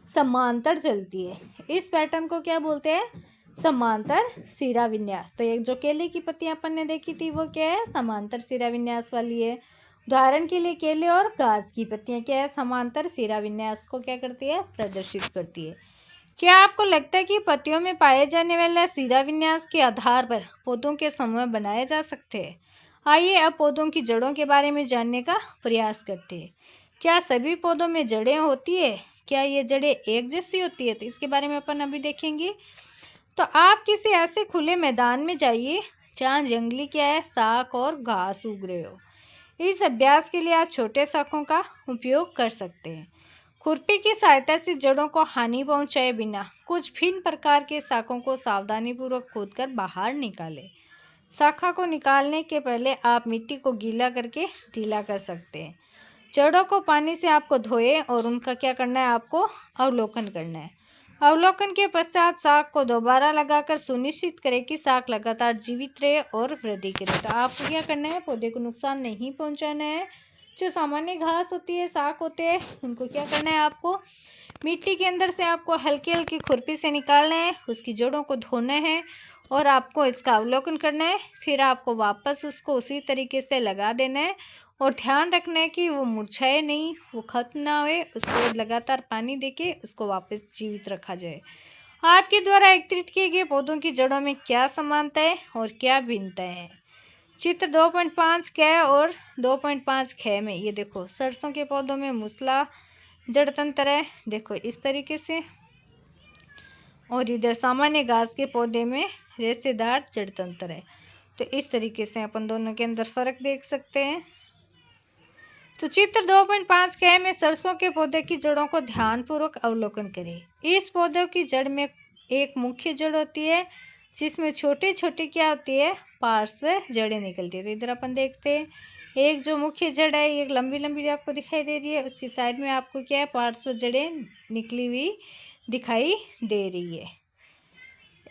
समांतर चलती है। इस पैटर्न को क्या बोलते हैं, समांतर सिरा विन्यास। तो एक जो केले की पत्तियां अपन ने देखी थी वो क्या है, समांतर सिरा विन्यास वाली है। उदाहरण के लिए केले और घास की पत्तियां क्या है, समांतर सिरा विन्यास को क्या करती है, प्रदर्शित करती है। क्या आपको लगता है कि पत्तियों में पाए जाने वाले सिरा विन्यास के आधार पर पौधों के समूह बनाए जा सकते हैं? आइए अब पौधों की जड़ों के बारे में जानने का प्रयास करते हैं। क्या सभी पौधों में जड़ें होती है? क्या ये जड़ें एक जैसी होती है? तो इसके बारे में अपन अभी देखेंगे। तो आप किसी ऐसे खुले मैदान में जाइए जहाँ जंगली क्या है, शाख और घास उग रहे हो। इस अभ्यास के लिए आप छोटे शाखों का उपयोग कर सकते हैं। खुरपी की सहायता से जड़ों को हानि पहुंचाए बिना कुछ भिन्न प्रकार के शाखों को सावधानीपूर्वक खोदकर बाहर निकालें। शाखा को निकालने के पहले आप मिट्टी को गीला करके ढीला कर सकते हैं। जड़ों को पानी से आपको धोए और उनका क्या करना है, आपको अवलोकन करना है। अवलोकन के पश्चात शाख को दोबारा लगाकर सुनिश्चित करें कि शाख लगातार जीवित रहे और वृद्धि करे। तो आपको क्या करना है, पौधे को नुकसान नहीं पहुंचाना है। जो सामान्य घास होती है, शाख होते हैं, उनको क्या करना है, आपको मिट्टी के अंदर से आपको हल्की हल्की खुरपी से निकालना है, उसकी जड़ों को धोना है और आपको इसका अवलोकन करना है। फिर आपको वापस उसको उसी तरीके से लगा देना है और ध्यान रखना है कि वो मुरझाए नहीं, वो खत्म ना होए। उसको लगातार पानी देके उसको वापस जीवित रखा जाए। आपके द्वारा एकत्रित किए गए पौधों की जड़ों में क्या समानता है और क्या भिन्नता है? चित्र 2.5 क और 2.5 ख में ये देखो, सरसों के पौधों में मूसला जड़ तंत्र है, देखो इस तरीके से। और इधर सामान्य घास के पौधे में रेशेदार जड़ तंत्र है। तो इस तरीके से अपन दोनों के अंदर फर्क देख सकते हैं। तो चित्र 2.5 क में सरसों के पौधे की जड़ों को ध्यानपूर्वक अवलोकन करें। इस पौधे की जड़ में एक मुख्य जड़ होती है जिसमें छोटी छोटी क्या होती है, पार्श्व जड़ें निकलती है। तो इधर अपन देखते हैं, एक जो मुख्य जड़ है एक लंबी लंबी आपको दिखाई दे रही है, उसकी साइड में आपको क्या है, पार्श्व जड़ें निकली हुई दिखाई दे रही है।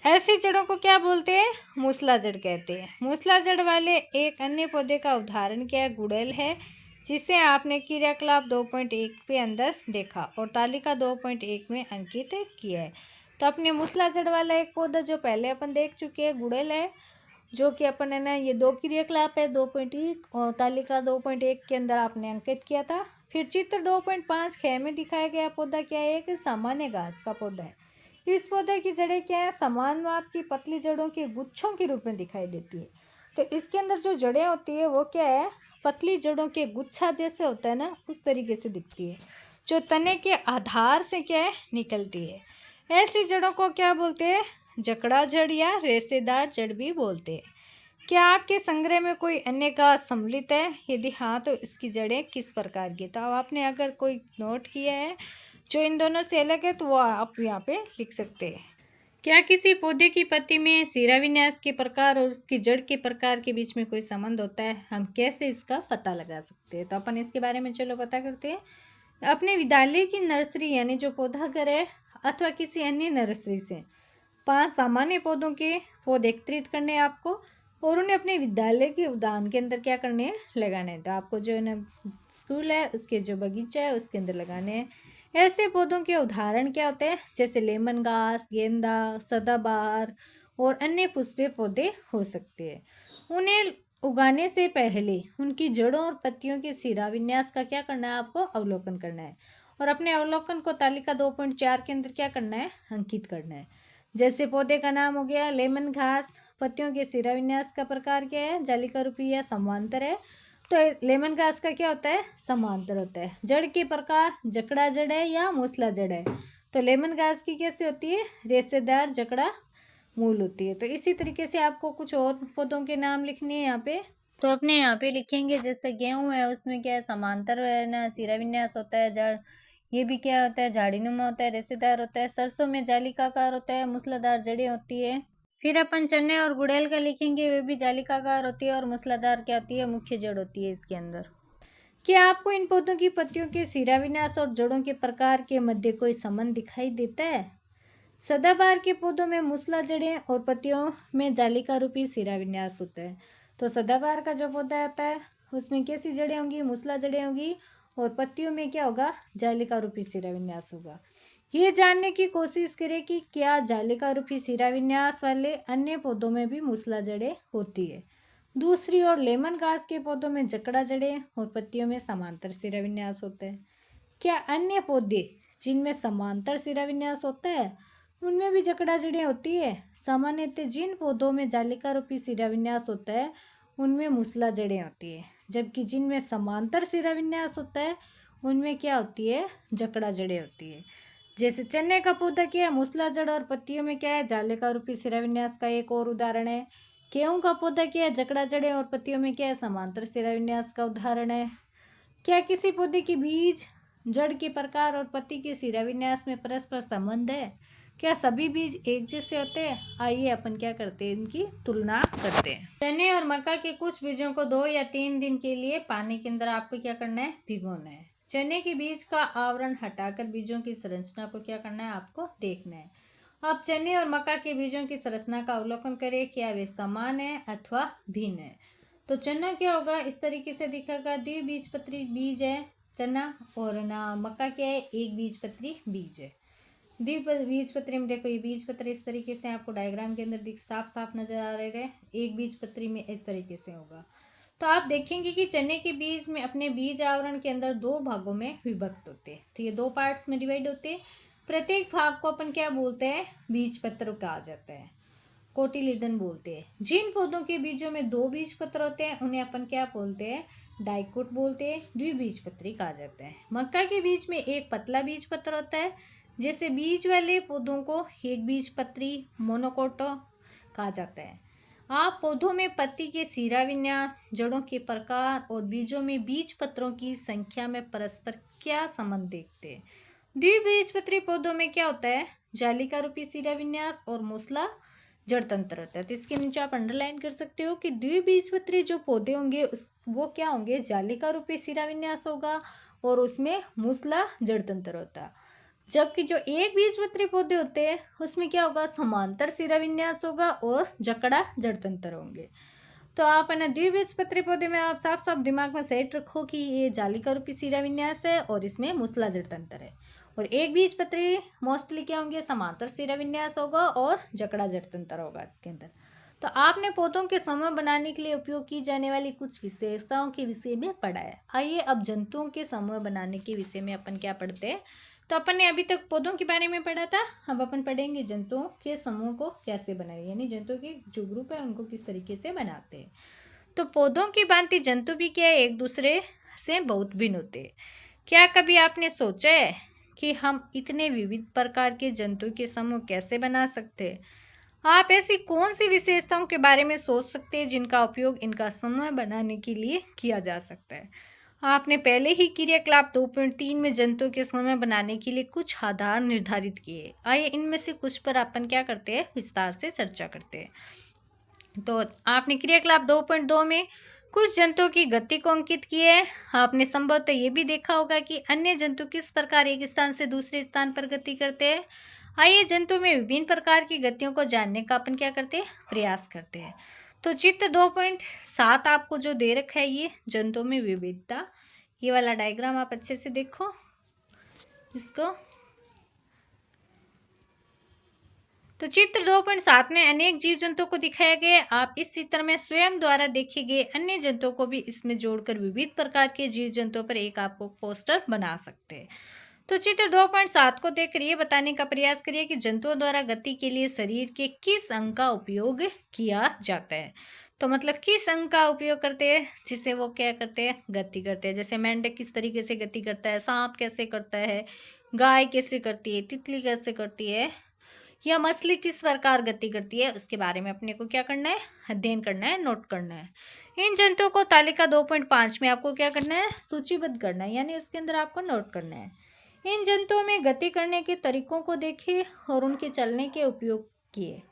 ऐसी जड़ों को क्या बोलते हैं, मूसला जड़ कहते हैं। मूसला जड़ वाले एक अन्य पौधे का उदाहरण क्या है, गुड़ैल है, जिसे आपने क्रियाकलाप 2.1 के अंदर देखा और तालिका 2.1 में अंकित किया है। तो अपने मूसला जड़ वाला एक पौधा जो पहले अपन देख चुके हैं, गुड़ैल है, जो कि अपन है ना, ये 2 क्रियाकलाप है 2.1 और तालिका 2.1 के अंदर आपने अंकित किया था। फिर चित्र 2.5 ख में दिखाया गया पौधा क्या है, कि सामान्य घास का पौधा है। इस पौधे की जड़ें क्या है, समान माप की पतली जड़ों के गुच्छों के रूप में दिखाई देती है। तो इसके अंदर जो जड़ें होती है वो क्या है, पतली जड़ों के गुच्छा जैसे होता है ना, उस तरीके से दिखती है, जो तने के आधार से क्या है, निकलती है। ऐसी जड़ों को क्या बोलते हैं, जकड़ा जड़ या रेशेदार जड़ भी बोलते हैं। क्या आपके संग्रह में कोई अन्य घास सम्मिलित है? यदि हाँ तो इसकी जड़ें किस प्रकार की? तो आपने अगर कोई नोट किया है जो इन दोनों से अलग है तो वो आप यहाँ पे लिख सकते हैं। क्या किसी पौधे की पत्ती में सिरा विन्यास के प्रकार और उसकी जड़ के प्रकार के बीच में कोई संबंध होता है? हम कैसे इसका पता लगा सकते हैं? तो अपन इसके बारे में चलो पता करते हैं। अपने विद्यालय की नर्सरी यानी जो पौधा घर है अथवा किसी अन्य नर्सरी से 5 सामान्य पौधों के पौधे एकत्रित करने हैं आपको और उन्हें अपने विद्यालय के उद्यान के अंदर क्या करने हैं, लगाने हैं। तो आपको जो है ना, स्कूल है उसके जो बगीचा है उसके अंदर लगाने हैं। ऐसे पौधों के उदाहरण क्या होते हैं, जैसे लेमन घास, गेंदा, सदाबहार और अन्य पुष्पीय पौधे हो सकते हैं। उन्हें उगाने से पहले उनकी जड़ों और पत्तियों के सिरा विन्यास का क्या करना है, आपको अवलोकन करना है और अपने अवलोकन को तालिका 2.4 के अंदर क्या करना है, अंकित करना है। जैसे पौधे का नाम हो गया लेमन घास, पत्तियों के सिरा विन्यास का प्रकार क्या है, जालिका रूपी या समांतर है। तो लेमन घास का क्या होता है, समांतर होता है। जड़ के प्रकार जकड़ा जड़ है या मूसला जड़ है। तो लेमन घास की कैसे होती है, रेशेदार जकड़ा मूल होती है। तो इसी तरीके से आपको कुछ और पौधों के नाम लिखने हैं यहाँ पे। तो अपने यहाँ पे लिखेंगे, जैसे गेहूं है उसमें क्या है, समांतर है ना, सिरा विन्यास होता है। जड़ ये भी क्या होता है, झाड़ीनुमा होता है, रेशेदार होता है। सरसों में जालिकाकार होता है, मूसलाधार जड़ें होती है। फिर अपन चने और गुड़ैल का लिखेंगे, वे भी जालिकाकार होती है और मूसलाधार क्या होती है, मुख्य जड़ होती है इसके अंदर। क्या आपको इन पौधों की पत्तियों के सिरा विन्यास और जड़ों के प्रकार के मध्य कोई संबंध दिखाई देता है? सदाबहार के पौधों में मूसला जड़ें और पत्तियों में जालिका रूपी सिरा विन्यास होता है। तो सदाबहार का जो पौधा होता है उसमें कैसी जड़ें होंगी, मूसला जड़ें होंगी और पत्तियों में क्या होगा, जालिका रूपी सिरा विन्यास होगा। ये जानने की कोशिश करें कि क्या जालिका रूपी सिरा विन्यास वाले अन्य पौधों में भी मूसला जड़ें होती है। दूसरी ओर लेमन घास के पौधों में जकड़ा जड़ें और पत्तियों में समांतर सिरा विन्यास होता है। क्या अन्य पौधे जिनमें समांतर सिरा विन्यास होता है उनमें भी जकड़ा जड़ें होती है? सामान्यतः जिन पौधों में जालिका रूपी सिरा विन्यास होता है उनमें मूसला जड़ें होती है, जबकि जिनमें समांतर सिरा विन्यास होता है उनमें क्या होती है? जकड़ा जड़ें होती है। जैसे चने का पौधा क्या है? मूसला जड़ और पत्तियों में क्या है? जालिका रूपी सिरा विन्यास का एक और उदाहरण है। गेहूं का पौधा क्या है? जकड़ा जड़ें और पत्तियों में क्या है? समांतर सिरा विन्यास का उदाहरण है। क्या किसी पौधे के बीज, जड़ के प्रकार और पत्ती के सिरा विन्यास में परस्पर संबंध है? क्या सभी बीज एक जैसे होते हैं? आइए अपन क्या करते हैं, इनकी तुलना करते हैं। चने और मक्का के कुछ बीजों को 2 या 3 दिन के लिए पानी के अंदर आपको क्या करना है? भिगोना है। चने के बीज का आवरण हटाकर बीजों की संरचना को क्या करना है? आपको देखना है। अब चने और मक्का के बीजों की संरचना का अवलोकन करें, क्या वे समान है अथवा भिन्न है। तो चना क्या होगा? इस तरीके से दिखेगा, द्विबीजपत्री बीज है चना, और ना मक्का क्या है? एक बीजपत्री बीज है। द्विबीजपत्री में देखो, ये बीजपत्री इस तरीके से आपको डायग्राम के अंदर साफ साफ नजर आ रहे हैं। एक बीजपत्री में इस तरीके से होगा। तो आप देखेंगे कि चने के बीज में अपने बीज आवरण के अंदर 2 भागों में विभक्त होते हैं। तो ये 2 पार्ट्स में डिवाइड होते हैं। प्रत्येक भाग को अपन क्या बोलते हैं? बीजपत्र कहा जाता है, कोटिलीडन बोलते हैं। जिन पौधों के बीजों में 2 बीजपत्र होते हैं उन्हें अपन क्या बोलते हैं? डाइकोट बोलते हैं, द्विबीजपत्री कहा जाता है। मक्का के बीज में एक पतला बीजपत्र होता है। जैसे बीज वाले पौधों को एक बीजपत्री, मोनोकोटो कहा जाता है। आप पौधों में पत्ती के सिरा विन्यास, जड़ों के प्रकार और बीजों में बीज पत्रों की संख्या में परस्पर क्या संबंध देखते हैं? द्विबीजपत्री पौधों में क्या होता है? जालिका रूपी सिरा विन्यास और मूसला जड़ तंत्र होता है। तो इसके नीचे आप अंडरलाइन कर सकते हो कि द्विबीजपत्री जो पौधे होंगे वो क्या होंगे? जालिका रूपी सिरा विन्यास होगा और उसमें मूसला जड़ तंत्र होता है। जबकि जो एक बीजपत्री पौधे होते हैं उसमें क्या होगा? समांतर सिरा विन्यास होगा और जकड़ा जड़ तंत्र होंगे। तो आप है ना, द्विबीजपत्री पौधे में आप साफ साफ दिमाग में सेट रखो कि ये जालिका रूपी सिरा विन्यास है और इसमें मूसला जड़ तंत्र है। और एक बीजपत्री मोस्टली क्या होंगे? समांतर सिरा विन्यास होगा और जकड़ा जड़ तंत्र होगा इसके अंदर। तो आपने पौधों के समूह बनाने के लिए उपयोग की जाने वाली कुछ विशेषताओं के विषय में पढ़ा है। आइए अब जंतुओं के समूह बनाने के विषय में अपन क्या पढ़ते हैं। तो अपन ने अभी तक पौधों के बारे में पढ़ा था, अब अपन पढ़ेंगे जंतुओं के समूह को कैसे बनाए, यानी जंतुओं के जो ग्रुप है उनको किस तरीके से बनाते हैं। तो पौधों की भांति जंतु भी क्या है? एक दूसरे से बहुत भिन्न होते हैं। क्या कभी आपने सोचा है कि हम इतने विविध प्रकार के जंतु के समूह कैसे बना सकते हैं? आप ऐसी कौन सी विशेषताओं के बारे में सोच सकते हैं जिनका उपयोग इनका समूह बनाने के लिए किया जा सकता है? आपने पहले ही क्रियाकलाप 2.3 में जंतुओं के समूह बनाने के लिए कुछ आधार निर्धारित किए। आइए इनमें से कुछ पर अपन क्या करते हैं? विस्तार से चर्चा करते हैं। तो आपने क्रियाकलाप 2.2 में कुछ जंतुओं की गति को अंकित किए है। आपने संभवतः ये भी देखा होगा कि अन्य जंतु किस प्रकार एक स्थान से दूसरे स्थान पर गति करते हैं। आइए जंतु में विभिन्न प्रकार की गतियों को जानने का अपन क्या करते हैं? प्रयास करते हैं। तो चित्र 2.7 आपको जो दे रखा है ये जंतुओं में विविधता, ये वाला डायग्राम आप अच्छे से देखो इसको। तो चित्र 2.7 में अनेक जीव जंतुओं को दिखाया गया है। आप इस चित्र में स्वयं द्वारा देखे गए अन्य जंतुओं को भी इसमें जोड़कर विविध प्रकार के जीव जंतुओं पर एक आपको पोस्टर बना सकते हैं। तो चित्र 2.7 को देखकर ये बताने का प्रयास करिए कि जंतुओं द्वारा गति के लिए शरीर के किस अंग का उपयोग किया जाता है। तो मतलब किस अंग का उपयोग करते हैं जिसे वो क्या करते हैं? गति करते हैं। जैसे मेंढक किस तरीके से गति करता है, सांप कैसे करता है, गाय कैसे करती है, तितली कैसे करती है, या मछली किस प्रकार गति करती है, उसके बारे में अपने को क्या करना है? अध्ययन करना है, नोट करना है। इन जंतुओं को तालिका 2.5 में आपको क्या करना है? सूचीबद्ध करना है, यानी उसके अंदर आपको नोट करना है। इन जंतुओं में गति करने के तरीकों को देखिए और उनके चलने के उपयोग किए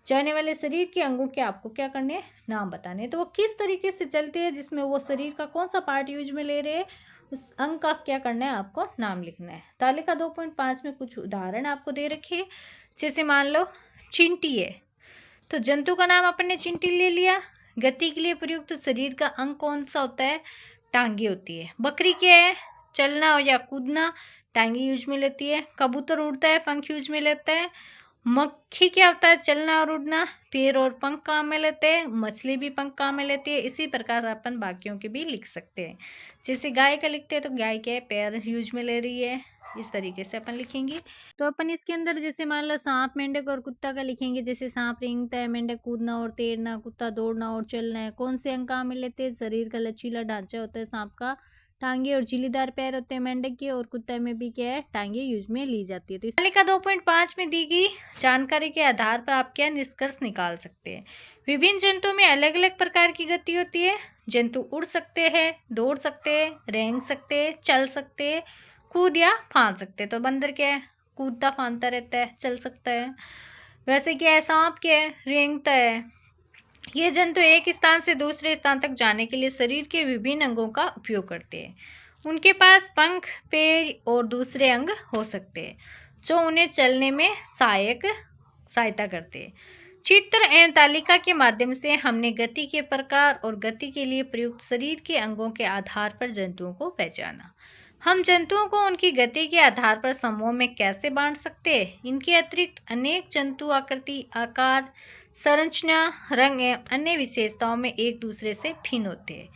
जाने वाले शरीर के अंगों के आपको क्या करने हैं? नाम बताने। तो वो किस तरीके से चलते हैं, जिसमें वो शरीर का कौन सा पार्ट यूज में ले रहे हैं, उस अंग का क्या करना है? आपको नाम लिखना है। तालिका 2.5 में कुछ उदाहरण आपको दे रखे, जैसे मान लो चींटी है, तो जंतु का नाम अपन ने चींटी ले लिया। गति के लिए प्रयुक्त शरीर का अंग कौन सा होता है? टांगे होती है। बकरी क्या है? चलना या कूदना। टांगे यूज में लेती है। कबूतर उड़ता है, पंख यूज में लेता है। मक्खी क्या होता है, चलना और उड़ना, पैर और पंख काम में लेते हैं। मछली भी पंख काम में लेती है। इसी प्रकार अपन बाकियों के भी लिख सकते हैं। जैसे गाय का लिखते हैं तो गाय के पैर यूज में ले रही है, इस तरीके से अपन लिखेंगे। तो अपन इसके अंदर जैसे मान लो सांप, मेंढक और कुत्ता का लिखेंगे। जैसे सांप रेंगता है, मेंढक कूदना और तैरना, कुत्ता दौड़ना और चलना है। कौन से अंग काम में लेते हैं? शरीर का लचीला ढांचा होता है सांप का, टांगे और झिल्लीदार पैर होते हैं मेंढक के, और कुत्ता में भी क्या है, टांगे यूज में ली जाती है। तो तालिका 2.5 में दी गई जानकारी के आधार पर आप क्या निष्कर्ष निकाल सकते हैं। विभिन्न जंतुओं में अलग अलग प्रकार की गति होती है। जंतु उड़ सकते हैं, दौड़ सकते हैं, रेंग सकते हैं, चल सकते हैं, कूद या फांद सकते हैं। तो बंदर क्या है, कूदता फांदता रहता है, चल सकता है। वैसे क्या है, सांप क्या है, रेंगता है। ये जंतु एक स्थान से दूसरे स्थान तक जाने के लिए शरीर के विभिन्न अंगों का उपयोग करते हैं। उनके पास पंख, पैर और दूसरे अंग हो सकते हैं जो उन्हें चलने में सहायता करते हैं। चित्र एवं तालिका के माध्यम से हमने गति के प्रकार और गति के लिए प्रयुक्त शरीर के अंगों के आधार पर जंतुओं को पहचाना। हम जंतुओं को उनकी गति के आधार पर समूह में कैसे बांट सकते हैं? इनके अतिरिक्त अनेक जंतु आकृति, आकार, संरचना, रंग एवं अन्य विशेषताओं में एक दूसरे से भिन्न होते हैं।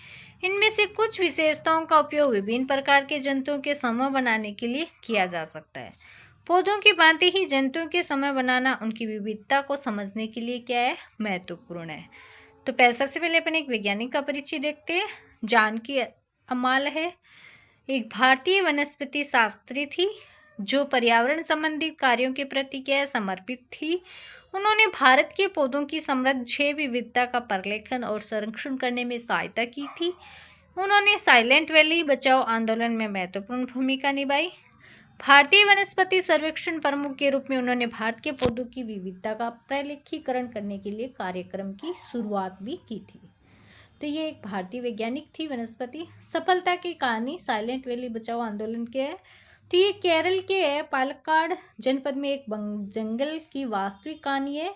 इनमें से कुछ विशेषताओं का उपयोग विभिन्न प्रकार के जंतुओं के समूह बनाने के लिए किया जा सकता है। पौधों की भांति ही जंतुओं के समूह बनाना उनकी विविधता को समझने के लिए क्या है, महत्वपूर्ण है। तो सबसे पहले अपन एक वैज्ञानिक का परिचय देखते हैं। जानकी अमाल है, एक भारतीय वनस्पति शास्त्री थी जो पर्यावरण संबंधी कार्यों के प्रति क्या है, समर्पित थी। उन्होंने भारत के पौधों की समृद्ध जैव विविधता का प्रलेखन और संरक्षण करने में सहायता की थी। उन्होंने साइलेंट वैली बचाओ आंदोलन में महत्वपूर्ण भूमिका निभाई। भारतीय वनस्पति सर्वेक्षण प्रमुख के रूप में उन्होंने भारत के पौधों की विविधता का प्रलेखीकरण करने के लिए कार्यक्रम की शुरुआत भी की थी। तो ये एक भारतीय वैज्ञानिक थी। वनस्पति सफलता की कहानी साइलेंट वैली बचाओ आंदोलन के है। तो ये केरल के पालक्काड जनपद में एक जंगल की वास्तविक कहानी है।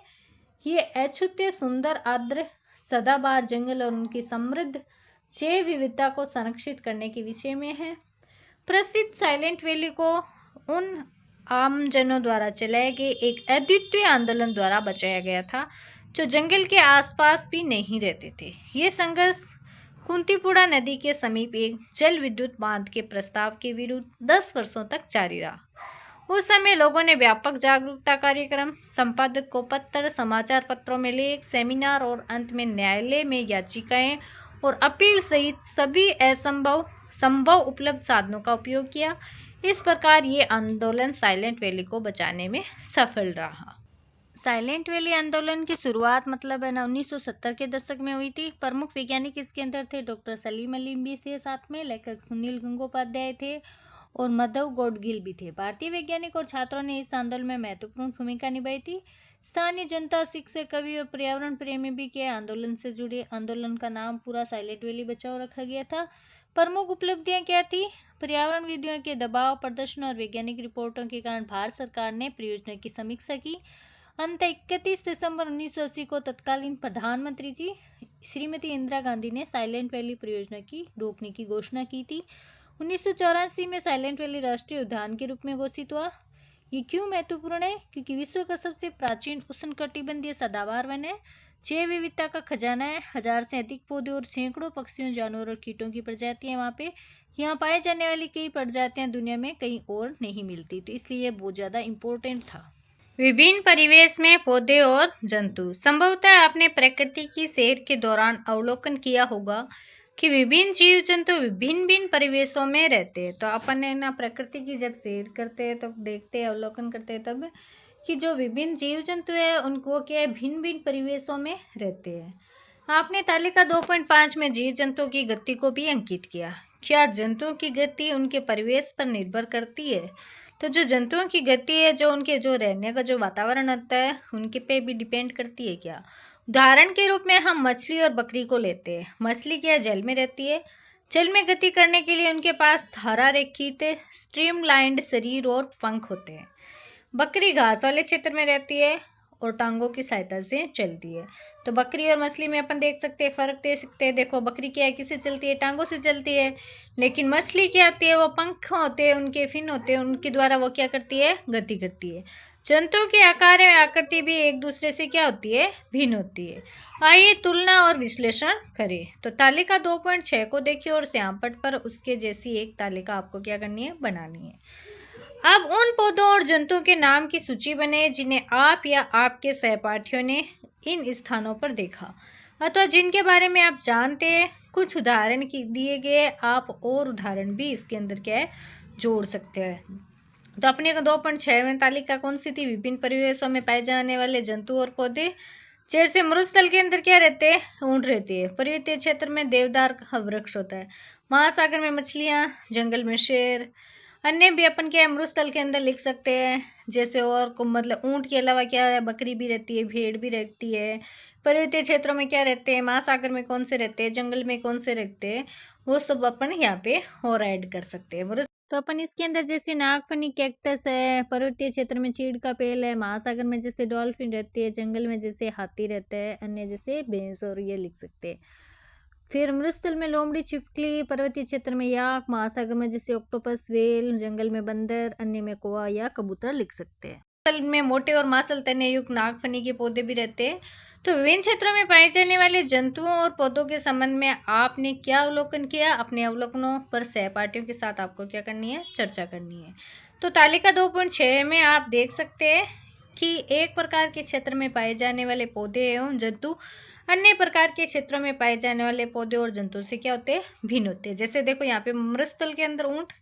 ये अछूते, सुंदर, आर्द्र, सदाबहार जंगल और उनकी समृद्ध जैव विविधता को संरक्षित करने के विषय में है। प्रसिद्ध साइलेंट वैली को उन आमजनों द्वारा चलाए गए एक अद्वितीय आंदोलन द्वारा बचाया गया था जो जंगल के आसपास भी नहीं रहते थे। ये संघर्ष कुंतीपुड़ा नदी के समीप एक जल विद्युत बांध के प्रस्ताव के विरुद्ध 10 वर्षों तक जारी रहा। उस समय लोगों ने व्यापक जागरूकता कार्यक्रम, संपादक को पत्र, समाचार पत्रों में लेख, सेमिनार और अंत में न्यायालय में याचिकाएं और अपील सहित सभी संभव उपलब्ध साधनों का उपयोग किया। इस प्रकार ये आंदोलन साइलेंट वैली को बचाने में सफल रहा। साइलेंट वैली आंदोलन की शुरुआत मतलब है ना 1970 के दशक में हुई थी। प्रमुख वैज्ञानिक इसके अंदर थे डॉक्टर सलीम अली भी थे, साथ में लेखक सुनील गंगोपाध्याय थे और माधव गौडगिल भी थे। भारतीय वैज्ञानिक और छात्रों ने इस आंदोलन में महत्वपूर्ण भूमिका निभाई थी। स्थानीय जनता, शिक्षक, कवि और पर्यावरण प्रेमी भी के आंदोलन से जुड़े। आंदोलन का नाम पूरा साइलेंट वैली बचाओ रखा गया था। प्रमुख उपलब्धियां क्या थी? पर्यावरण विधियों के दबाव, प्रदर्शन और वैज्ञानिक रिपोर्टों के कारण भारत सरकार ने परियोजना की समीक्षा की। अंत 31 दिसंबर 1980 को तत्कालीन प्रधानमंत्री जी श्रीमती इंदिरा गांधी ने साइलेंट वैली परियोजना की रोकने की घोषणा की थी। 1984 में साइलेंट वैली राष्ट्रीय उद्यान के रूप में घोषित हुआ। ये क्यों महत्वपूर्ण है? क्योंकि विश्व का सबसे प्राचीन उष्णकटिबंधीय सदाबहार वन है, जैव विविधता का खजाना है। 1000 से अधिक पौधे और सैकड़ों पक्षियों, जानवरों और कीटों की प्रजातियां वहाँ पे। यहाँ पाए जाने वाली कई प्रजातियां दुनिया में कहीं और नहीं मिलती, तो इसलिए ये बहुत ज़्यादा इम्पोर्टेंट था। विभिन्न परिवेश में पौधे और जंतु। संभवतः आपने प्रकृति की सैर के दौरान अवलोकन किया होगा कि विभिन्न जीव जंतु विभिन्न परिवेशों में रहते हैं। तो अपन है ना प्रकृति की जब सैर करते हैं तब देखते हैं, अवलोकन करते हैं तब कि जो विभिन्न जीव जंतु है उनको क्या भिन्न परिवेशों में रहते हैं। आपने तालिका 2.5 में जीव जंतुओं की गति को भी अंकित किया। क्या जंतुओं की गति उनके परिवेश पर निर्भर करती है? तो जो जंतुओं की गति है जो उनके जो रहने का जो वातावरण होता है उनके पे भी डिपेंड करती है क्या? उदाहरण के रूप में हम मछली और बकरी को लेते हैं। मछली क्या जल में रहती है। जल में गति करने के लिए उनके पास धारा रेखित स्ट्रीमलाइंड शरीर और पंख होते हैं। बकरी घास वाले क्षेत्र में रहती है और टांगों की सहायता से चलती है। तो बकरी और मछली में अपन देख सकते हैं, फ़र्क देख सकते हैं। देखो बकरी क्या है, किससे चलती है, टांगों से चलती है। लेकिन मछली क्या होती है, वो पंख होते हैं, उनके फिन होते हैं, उनके द्वारा वो क्या करती है, गति करती है। जंतुओं के आकार और आकृति भी एक दूसरे से क्या होती है, भिन्न होती है। आइए तुलना और विश्लेषण करें। तो तालिका 2.6 को देखिए और श्यामपट्ट पर उसके जैसी एक तालिका आपको क्या करनी है, बनानी है। अब उन पौधों और जंतुओं के नाम की सूची बने जिन्हें आप या आपके सहपाठियों ने इन स्थानों पर देखा अथवा जिनके बारे में आप जानते हैं। कुछ उदाहरण दिए गए, आप और उदाहरण भी इसके अंदर क्या है, जोड़ सकते हैं। तो अपने को 2.6 में तालिका कौन सी थी, विभिन्न परिवेशों में पाए जाने वाले जंतु और पौधे। जैसे मरुस्थल के अंदर क्या रहते हैं, ऊंट रहती है। पर्वतीय क्षेत्र में देवदार का वृक्ष होता है। महासागर में मछलियाँ, जंगल में शेर। अन्य भी अपन क्या है, मरुस्थल के अंदर लिख सकते हैं। जैसे और को मतलब ऊंट के अलावा क्या है, बकरी भी रहती है, भेड़ भी रहती है। पर्वतीय क्षेत्रों में क्या रहते हैं, महासागर में कौन से रहते हैं, जंगल में कौन से रहते हैं, वो सब अपन यहाँ पे और ऐड कर सकते हैं। तो अपन इसके अंदर जैसे नागफनी कैक्टस है, पर्वतीय क्षेत्र में चीड़ का पेड़ है, महासागर में जैसे डॉल्फिन रहती है, जंगल में जैसे हाथी रहता है, अन्य जैसे भैंस, और ये लिख सकते हैं। फिर मरुस्थल में लोमड़ी, छिपकली, पर्वतीय क्षेत्र में याक, महासागर में जैसे ऑक्टोपस, व्हेल, जंगल में बंदर, अन्य में कौवा या कबूतर लिख सकते हैं। मरुस्थल में मोटे और मांसल तने युक्त नागफनी के पौधे भी रहते हैं। तो विभिन्न क्षेत्रों में पाए जाने वाले जंतुओं और पौधों के संबंध में आपने क्या अवलोकन किया, अपने अवलोकनों पर सहपाठियों के साथ आपको क्या करनी है, चर्चा करनी है। तो तालिका 2.6 में आप देख सकते हैं कि एक प्रकार के क्षेत्र में पाए जाने वाले पौधे एवं जंतु अन्य प्रकार के क्षेत्रों में पाए जाने वाले पौधे और जंतु से क्या होते हैं, भिन्न होते हैं। जैसे देखो यहाँ पे मरुस्थल के अंदर ऊंट,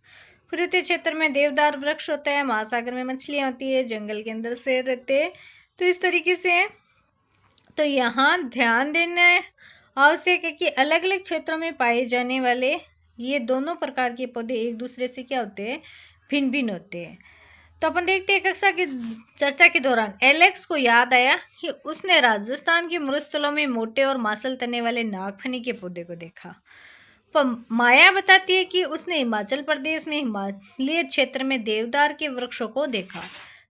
पर्वतीय क्षेत्र में देवदार वृक्ष होता है, महासागर में मछलियाँ होती है, जंगल के अंदर शेर रहते हैं। तो इस तरीके से तो यहाँ ध्यान देना आवश्यक है कि अलग अलग क्षेत्रों में पाए जाने वाले ये दोनों प्रकार के पौधे एक दूसरे से क्या होते हैं, भिन्न भिन्न होते हैं। तो अपन देखते हैं कक्षा की चर्चा के दौरान एलेक्स को याद आया कि उसने राजस्थान के मरुस्थलों में मोटे और मांसल तने वाले नागफनी के पौधे को देखा। पर माया बताती है कि उसने हिमाचल प्रदेश में हिमालय क्षेत्र में देवदार के वृक्षों को देखा।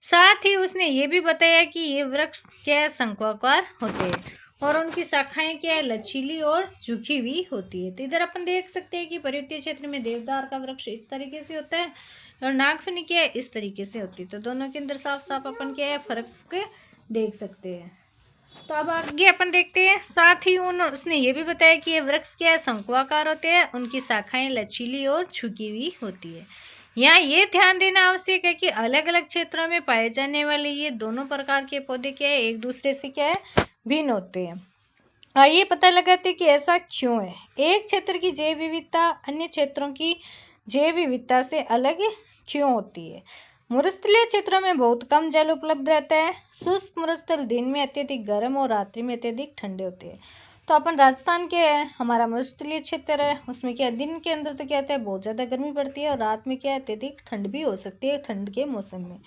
साथ ही उसने ये भी बताया कि ये वृक्ष क्या शंक्वाकार होते हैं और उनकी शाखाएं क्या है, लचीली और झुकी हुई होती है। तो इधर अपन देख सकते हैं कि पर्वतीय क्षेत्र में देवदार का वृक्ष इस तरीके से होता है और नागफनी क्या है, इस तरीके से होती है। तो दोनों के अंदर साफ साफ अपन क्या है, फर्क देख सकते हैं। तो अब आगे अपन देखते हैं। साथ ही उसने ये भी बताया कि ये वृक्ष क्या है, शंक्वाकार होते हैं, उनकी शाखाएं लचीली और झुकी हुई होती है। यहाँ ये ध्यान देना आवश्यक है कि अलग अलग क्षेत्रों में पाए जाने वाले ये दोनों प्रकार के पौधे क्या है, एक दूसरे से क्या है, भिन्न होते हैं। आइए पता लगाते हैं कि ऐसा क्यों है। एक क्षेत्र की जैव विविधता अन्य क्षेत्रों की जैव विविधता से अलग क्यों होती है। मरुस्थलीय क्षेत्रों में बहुत कम जल उपलब्ध रहता है। शुष्क मरुस्थल दिन में अत्यधिक गर्म और रात्रि में अत्यधिक ठंडे होते हैं। तो अपन राजस्थान के हमारा मरुस्थलीय क्षेत्र है, उसमें क्या दिन के अंदर तो क्या होता है, बहुत ज़्यादा गर्मी पड़ती है और रात में क्या है, अत्यधिक ठंड भी हो सकती है ठंड के मौसम में।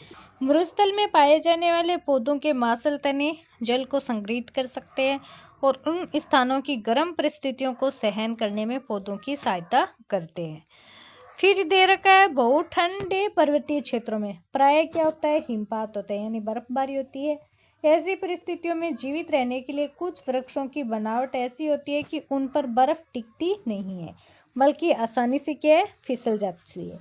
मरुस्थल में पाए जाने वाले पौधों के मांसल तने जल को संग्रहित कर सकते हैं और उन स्थानों की गर्म परिस्थितियों को सहन करने में पौधों की सहायता करते हैं। फिर दे रखा है बहुत ठंडे पर्वतीय क्षेत्रों में प्राय क्या होता है, हिमपात होता है, यानी बर्फबारी होती है। ऐसी परिस्थितियों में जीवित रहने के लिए कुछ वृक्षों की बनावट ऐसी होती है कि उन पर बर्फ टिकती नहीं है, बल्कि आसानी से क्या है, फिसल जाती है।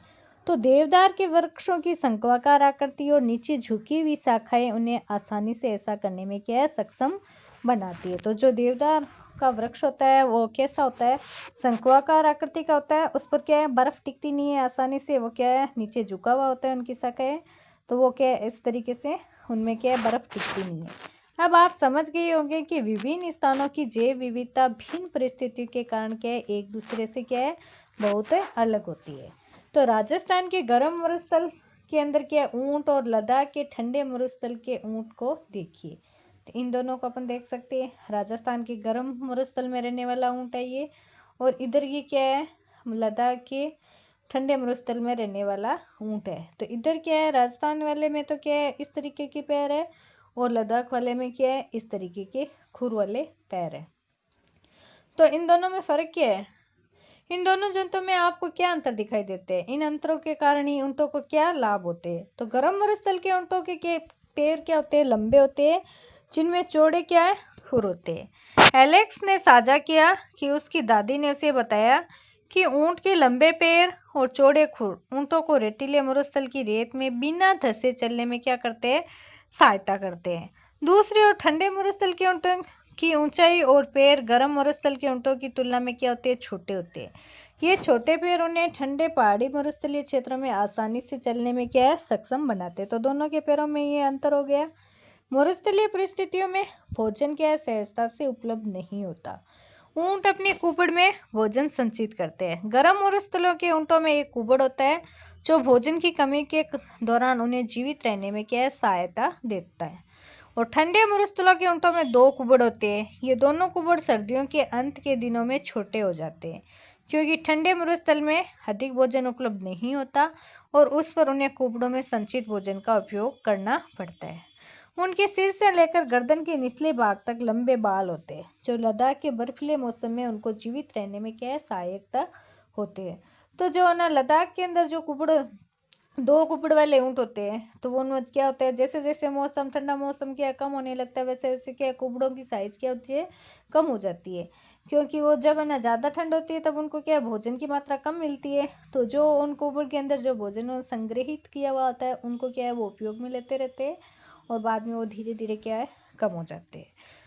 तो देवदार के वृक्षों की शंक्वाकार आकृति और नीचे झुकी हुई शाखाएं उन्हें आसानी से ऐसा करने में क्या है, सक्षम बनाती है। तो जो देवदार का वृक्ष होता है वो कैसा होता है, शंक्वाकार आकृति का होता है, उस पर क्या है, बर्फ टिकती नहीं है आसानी से, वो क्या है, नीचे झुका हुआ होता है उनकी शाखाएं, तो वो क्या है, इस तरीके से उनमें क्या है, बर्फ टिकती नहीं है। अब आप समझ गए होंगे कि विभिन्न स्थानों की जैव विविधता भिन्न परिस्थितियों के कारण क्या है, एक दूसरे से क्या है, बहुत अलग होती है। तो राजस्थान के गर्म मरुस्थल के अंदर क्या है, ऊंट, और लद्दाख के ठंडे मरुस्थल के ऊंट को देखिए। तो इन दोनों को अपन देख सकते हैं। राजस्थान के गर्म मरुस्थल में रहने वाला ऊंट है ये, और इधर ये क्या है, लद्दाख के ठंडे मरुस्थल में रहने वाला ऊंट है। तो इधर क्या है, राजस्थान वाले में तो क्या है, इस तरीके के पैर है, और लद्दाख वाले में क्या है, इस तरीके के खुर वाले पैर है। तो इन दोनों में फ़र्क क्या है, इन दोनों जंतुओं में आपको क्या अंतर दिखाई देते हैं, इन अंतरों के कारण ही ऊँटों को क्या लाभ होते हैं। तो गर्म मरुस्थल के ऊँटों के पैर क्या होते हैं, लंबे होते हैं, जिनमें चौड़े क्या है, खुर होते हैं। एलेक्स ने साझा किया कि उसकी दादी ने उसे बताया कि ऊंट के लंबे पैर और चौड़े खुर ऊंटों को रेतीले मरुस्थल की रेत में बिना धंसे चलने में क्या करते हैं, सहायता करते हैं। दूसरी ओर ठंडे मरुस्थल के ऊंटों की ऊंचाई और पैर गर्म मरुस्थल के ऊंटों की तुलना में क्या होते हैं, छोटे होते हैं। ये छोटे पैर उन्हें ठंडे पहाड़ी मरुस्थलीय क्षेत्रों में आसानी से चलने में क्या है, सक्षम बनाते। तो दोनों के पैरों में ये अंतर हो गया। मरुस्थलीय परिस्थितियों में भोजन क्या है, सहजता से उपलब्ध नहीं होता। ऊंट अपनी कुबड़ में भोजन संचित करते हैं। गर्म मरुस्थलों के ऊंटों में एक कुबड़ होता है जो भोजन की कमी के दौरान उन्हें जीवित रहने में क्या है, सहायता देता है। और ठंडे मरुस्थलों के ऊंटों में 2 कुबड़ होते हैं। ये दोनों कुबड़ सर्दियों के अंत के दिनों में छोटे हो जाते हैं, क्योंकि ठंडे मरुस्थल में अधिक भोजन उपलब्ध नहीं होता और उस पर उन्हें कुबड़ों में संचित भोजन का उपयोग करना पड़ता है। उनके सिर से लेकर गर्दन के निचले भाग तक लंबे बाल होते हैं, जो लद्दाख के बर्फीले मौसम में उनको जीवित रहने में क्या है, सहायता होते हैं। तो जो ना लद्दाख के अंदर जो कुबड़ 2 कुबड़ वाले ऊंट होते हैं, तो वो उनमें क्या होता है, जैसे जैसे मौसम ठंडा मौसम क्या कम होने लगता है, वैसे वैसे क्या कुबड़ों की साइज क्या होती है, कम हो जाती है। क्योंकि वो जब है ना ज़्यादा ठंड होती है तब उनको क्या भोजन की मात्रा कम मिलती है। तो जो उन कुबड़ के अंदर जो भोजन संग्रहित किया हुआ होता है, उनको क्या है, वो उपयोग में लेते रहते हैं और बाद में वो धीरे धीरे क्या है, कम हो जाते हैं।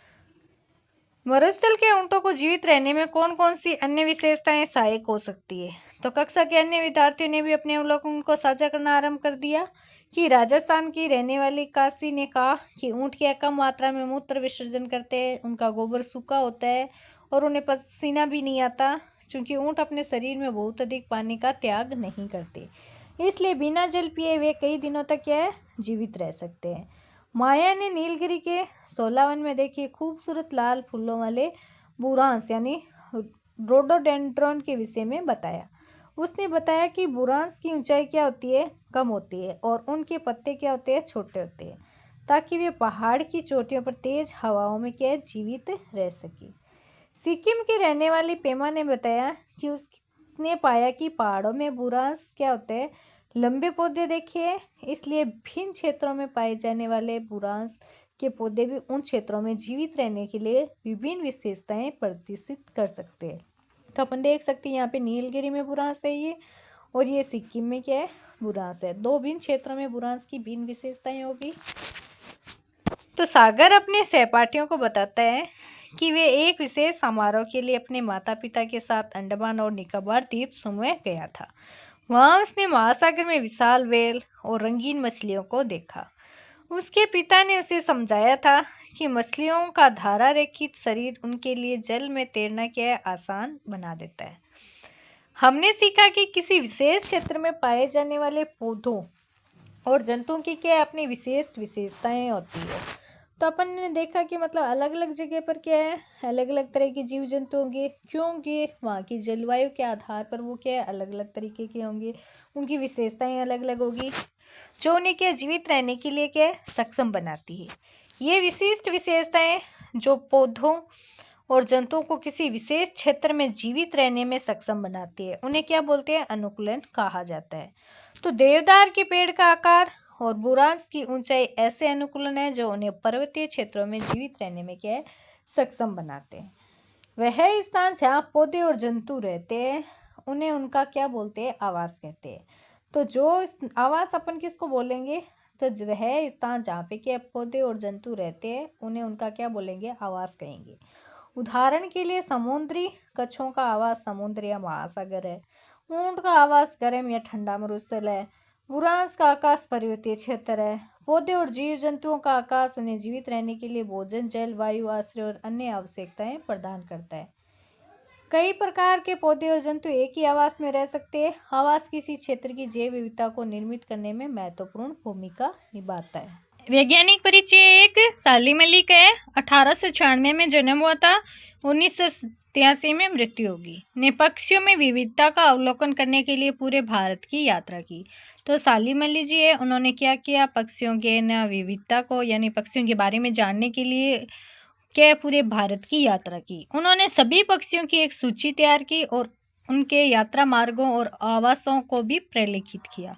मरुस्थल के ऊंटों को जीवित रहने में कौन कौन सी अन्य विशेषताएं सहायक हो सकती है। तो कक्षा के अन्य विद्यार्थियों ने भी अपने अवलोकन को साझा करना आरंभ कर दिया कि राजस्थान की रहने वाली काशी ने कहा कि ऊंट क्या कम मात्रा में मूत्र विसर्जन करते हैं, उनका गोबर सूखा होता है और उन्हें पसीना भी नहीं आता, क्योंकि ऊंट अपने शरीर में बहुत अधिक पानी का त्याग नहीं करते, इसलिए बिना जल पिए वे कई दिनों तक क्या है, जीवित रह सकते हैं। माया ने नीलगिरी के 16 वन में देखी खूबसूरत लाल फूलों वाले बुरांस यानी रोडोडेंड्रॉन के विषय में बताया। उसने बताया कि बुरांस की ऊंचाई क्या होती है, कम होती है और उनके पत्ते क्या होते हैं, छोटे होते हैं, ताकि वे पहाड़ की चोटियों पर तेज हवाओं में क्या है, जीवित रह सके। सिक्किम की रहने वाली पेमा ने बताया कि उसने पाया कि पहाड़ों में बुरांस क्या होते हैं, लंबे पौधे देखे, इसलिए भिन्न क्षेत्रों में पाए जाने वाले बुरांस के पौधे भी उन क्षेत्रों में जीवित रहने के लिए विभिन्न विशेषताएं प्रदर्शित कर सकते हैं। तो अपन देख सकते हैं यहाँ पे नीलगिरी में बुरांस है ये, और ये सिक्किम में क्या है, बुरांस है। 2 भिन्न क्षेत्रों में बुरांस की भिन्न विशेषताएं होगी। तो सागर अपने सहपाठियों को बताता है कि वे एक विशेष समारोह के लिए अपने माता पिता के साथ अंडमान और निकोबार द्वीप समूह गया था। वहाँ उसने महासागर में विशाल व्हेल और रंगीन मछलियों को देखा। उसके पिता ने उसे समझाया था कि मछलियों का धारा रेखित शरीर उनके लिए जल में तैरना क्या है, आसान बना देता है। हमने सीखा कि किसी विशेष क्षेत्र में पाए जाने वाले पौधों और जंतुओं की क्या अपनी विशेष विशेषताएं होती है। तो अपन ने देखा कि मतलब अलग अलग जगह पर क्या है, अलग अलग तरह के जीव जंतु होंगे, क्योंकि वहाँ की जलवायु के आधार पर वो क्या है, अलग अलग तरीके के होंगे, उनकी विशेषताएं अलग अलग होगी, जो उन्हें क्या जीवित रहने के लिए क्या सक्षम बनाती है। ये विशिष्ट विशेषताएं जो पौधों और जंतुओं को किसी विशेष क्षेत्र में जीवित रहने में सक्षम बनाती है, उन्हें क्या बोलते हैं, अनुकूलन कहा जाता है। तो देवदार के पेड़ का आकार और बुरांस की ऊंचाई ऐसे अनुकूलन है जो उन्हें पर्वतीय क्षेत्रों में जीवित रहने में क्या है, सक्षम बनाते हैं। वह स्थान जहाँ पौधे और जंतु रहते हैं उन्हें उनका क्या बोलते हैं, आवास कहते हैं। तो जो आवास अपन किसको बोलेंगे, तो वह स्थान जहाँ पे क्या पौधे और जंतु रहते हैं उन्हें उनका क्या बोलेंगे, आवास कहेंगे। उदाहरण के लिए समुद्री कच्छों का आवास समुद्र या महासागर है। ऊंट का आवास गर्म या ठंडा मरुस्थल है। बुरांस का आकाश पर्वतीय क्षेत्र है। पौधे और जीव जंतुओं का आकाश उन्हें जीवित रहने के लिए भोजन, जल, वायु, आश्रय और अन्य आवश्यकताएं प्रदान करता है। कई प्रकार के पौधे और जंतु एक ही आवास में रह सकते हैं। आवास किसी क्षेत्र की जैव विविधता को निर्मित करने में महत्वपूर्ण भूमिका निभाता है। वैज्ञानिक परिचय एक साली मलिक है। 1896 में जन्म हुआ था, 1983 में मृत्यु होगी। ने पक्षियों में विविधता का अवलोकन करने के लिए पूरे भारत की यात्रा की। तो साली मलिक जी है, उन्होंने क्या किया, पक्षियों के न विविधता को यानी पक्षियों के बारे में जानने के लिए क्या पूरे भारत की यात्रा की। उन्होंने सभी पक्षियों की एक सूची तैयार की और उनके यात्रा मार्गों और आवासों को भी प्रलेखित किया।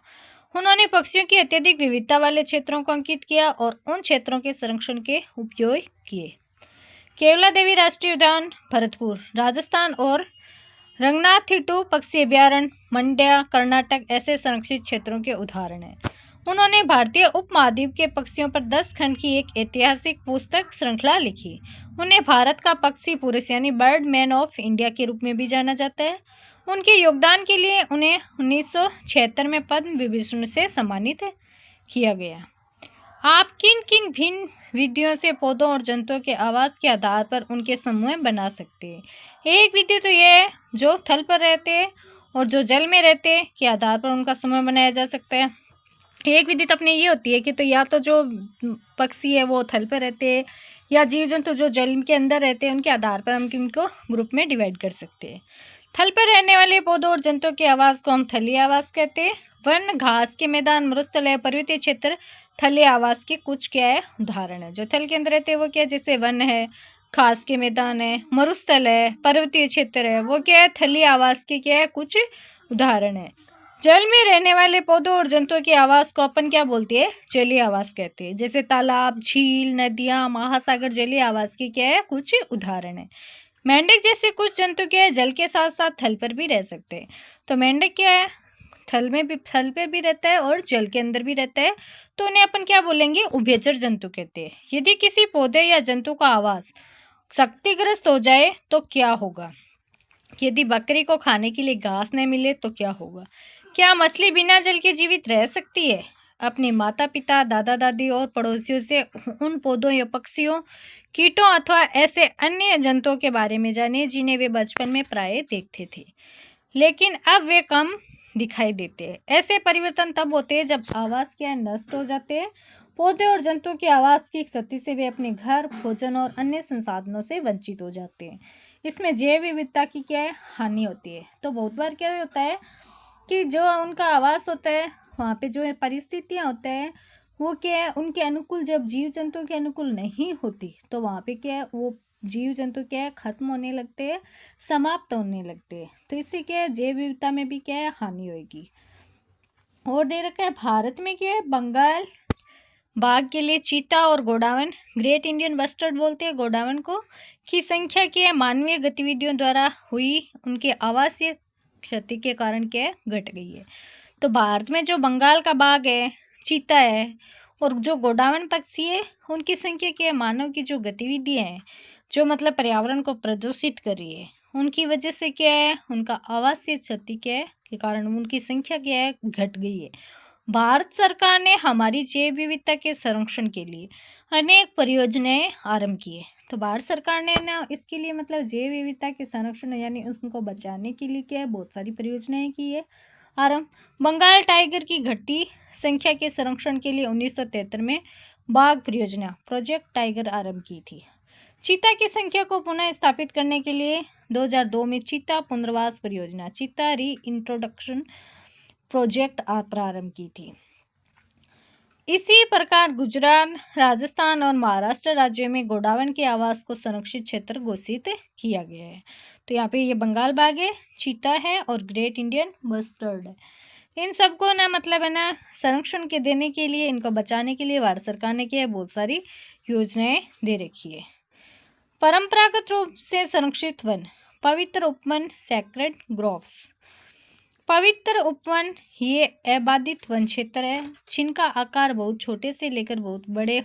उन्होंने पक्षियों की अत्यधिक विविधता वाले क्षेत्रों को अंकित किया और उन क्षेत्रों के संरक्षण के उपयोग किए। केवला देवी राष्ट्रीय उद्यान, भरतपुर, राजस्थान और रंगनाथिट्टू पक्षी अभयारण्य, मंड्या, कर्नाटक ऐसे संरक्षित क्षेत्रों के उदाहरण हैं। उन्होंने भारतीय उपमहाद्वीप के पक्षियों पर 10 खंड की एक ऐतिहासिक पुस्तक श्रृंखला लिखी। उन्हें भारत का पक्षी पुरुष यानी बर्ड मैन ऑफ इंडिया के रूप में भी जाना जाता है। उनके योगदान के लिए उन्हें 1976 में पद्म विभूषण से सम्मानित किया गया। आप किन किन भिन्न विधियों से पौधों और जंतुओं के आवास के आधार पर उनके समूह बना सकते हैं? एक विधि तो यह है जो थल पर रहते हैं और जो जल में रहते हैं के आधार पर उनका समूह बनाया जा सकता है। एक विधि तो अपनी ये होती है कि तो या तो जो पक्षी है वो थल पर रहते हैं या जीव जंतु जो जल के अंदर रहते हैं उनके आधार पर हम इनको ग्रुप में डिवाइड कर सकते हैं। थल पर रहने वाले पौधों और जंतुओं के आवास को हम थलीय आवास कहते हैं। वन, घास के मैदान, मरुस्थल, पर्वतीय क्षेत्र थलीय आवास के कुछ क्या है उदाहरण है। जो थल के अंदर रहते हैं वो क्या है, जैसे वन है, घास के मैदान है, मरुस्थल है, पर्वतीय क्षेत्र है, वो क्या है थलीय आवास के क्या है कुछ उदाहरण है। जल में रहने वाले पौधों और जंतुओं के आवास को अपन क्या बोलते हैं, जलीय आवास कहते हैं। जैसे तालाब, झील, नदियां, महासागर जलीय आवास के क्या है कुछ उदाहरण है। मेंढक जैसे कुछ जंतु क्या है जल के साथ साथ थल पर भी रह सकते हैं। तो मेंढक क्या है थल पर भी रहता है और जल के अंदर भी रहता है, तो उन्हें अपन क्या बोलेंगे, उभयचर जंतु कहते हैं। यदि किसी पौधे या जंतु का आवास क्षतिग्रस्त हो जाए तो क्या होगा? यदि बकरी को खाने के लिए घास न मिले तो क्या होगा? क्या मछली बिना जल के जीवित रह सकती है? अपने माता पिता, दादा दादी और पड़ोसियों से उन पौधों या पक्षियों, कीटों अथवा ऐसे अन्य जंतुओं के बारे में जानिए जिन्हें वे बचपन में प्राय देखते थे लेकिन अब वे कम दिखाई देते हैं। ऐसे परिवर्तन तब होते हैं जब आवास क्या नष्ट हो जाते हैं। पौधे और जंतुओं के आवास की क्षति से वे अपने घर, भोजन और अन्य संसाधनों से वंचित हो जाते हैं। इसमें जैव विविधता की क्या है हानि होती है। तो बहुत बार क्या होता है कि जो उनका आवास होता है वहाँ पे जो परिस्थितियाँ होते हैं वो क्या है उनके अनुकूल, जब जीव जंतु के अनुकूल नहीं होती तो वहाँ पे क्या है वो जीव जंतु क्या है खत्म होने लगते हैं, समाप्त होने लगते हैं। तो इससे क्या है जैव विविधता में भी क्या है हानि होगी। और दे रखा है भारत में क्या है बंगाल बाघ के लिए चीता और गोडावन, ग्रेट इंडियन बस्टर्ड बोलते हैं गोडावन को, की संख्या क्या है मानवीय गतिविधियों द्वारा हुई उनके आवासीय क्षति के कारण क्या है घट गई है। तो भारत में जो बंगाल का बाघ है, चीता है और जो गोडावन पक्षी है उनकी संख्या क्या है मानव की जो गतिविधियाँ हैं जो मतलब पर्यावरण को प्रदूषित कर रही है उनकी वजह से क्या है उनका आवासीय क्षति क्या है के कारण उनकी संख्या क्या है घट गई है। भारत सरकार ने हमारी जैव विविधता के संरक्षण के लिए अनेक परियोजनाएं आरंभ की है। तो भारत सरकार ने ना इसके लिए मतलब जैव विविधता के संरक्षण यानी उसको बचाने के लिए क्या है बहुत सारी परियोजनाएं की है आरंभ। बंगाल टाइगर की घटती संख्या के संरक्षण के लिए 1973 में बाघ परियोजना प्रोजेक्ट टाइगर आरंभ की थी। चीता की संख्या को पुनः स्थापित करने के लिए 2002 में चीता पुनर्वास परियोजना चीता री इंट्रोडक्शन प्रोजेक्ट प्रारंभ की थी। इसी प्रकार गुजरात, राजस्थान और महाराष्ट्र राज्यों में गोडावन के आवास को संरक्षित क्षेत्र घोषित किया गया है। तो यहाँ पे ये बंगाल बाघ है, चीता है और ग्रेट इंडियन बस्टर्ड है। इन सबको ना मतलब है ना संरक्षण के देने के लिए इनको बचाने के लिए भारत सरकार ने क्या है बहुत सारी योजनाएं दे रखी है। परंपरागत रूप से संरक्षित वन, पवित्र उपवन सैक्रेड ग्रोव्स। पवित्र उपवन ये अबाधित वन क्षेत्र है जिनका आकार बहुत छोटे से लेकर बहुत बड़े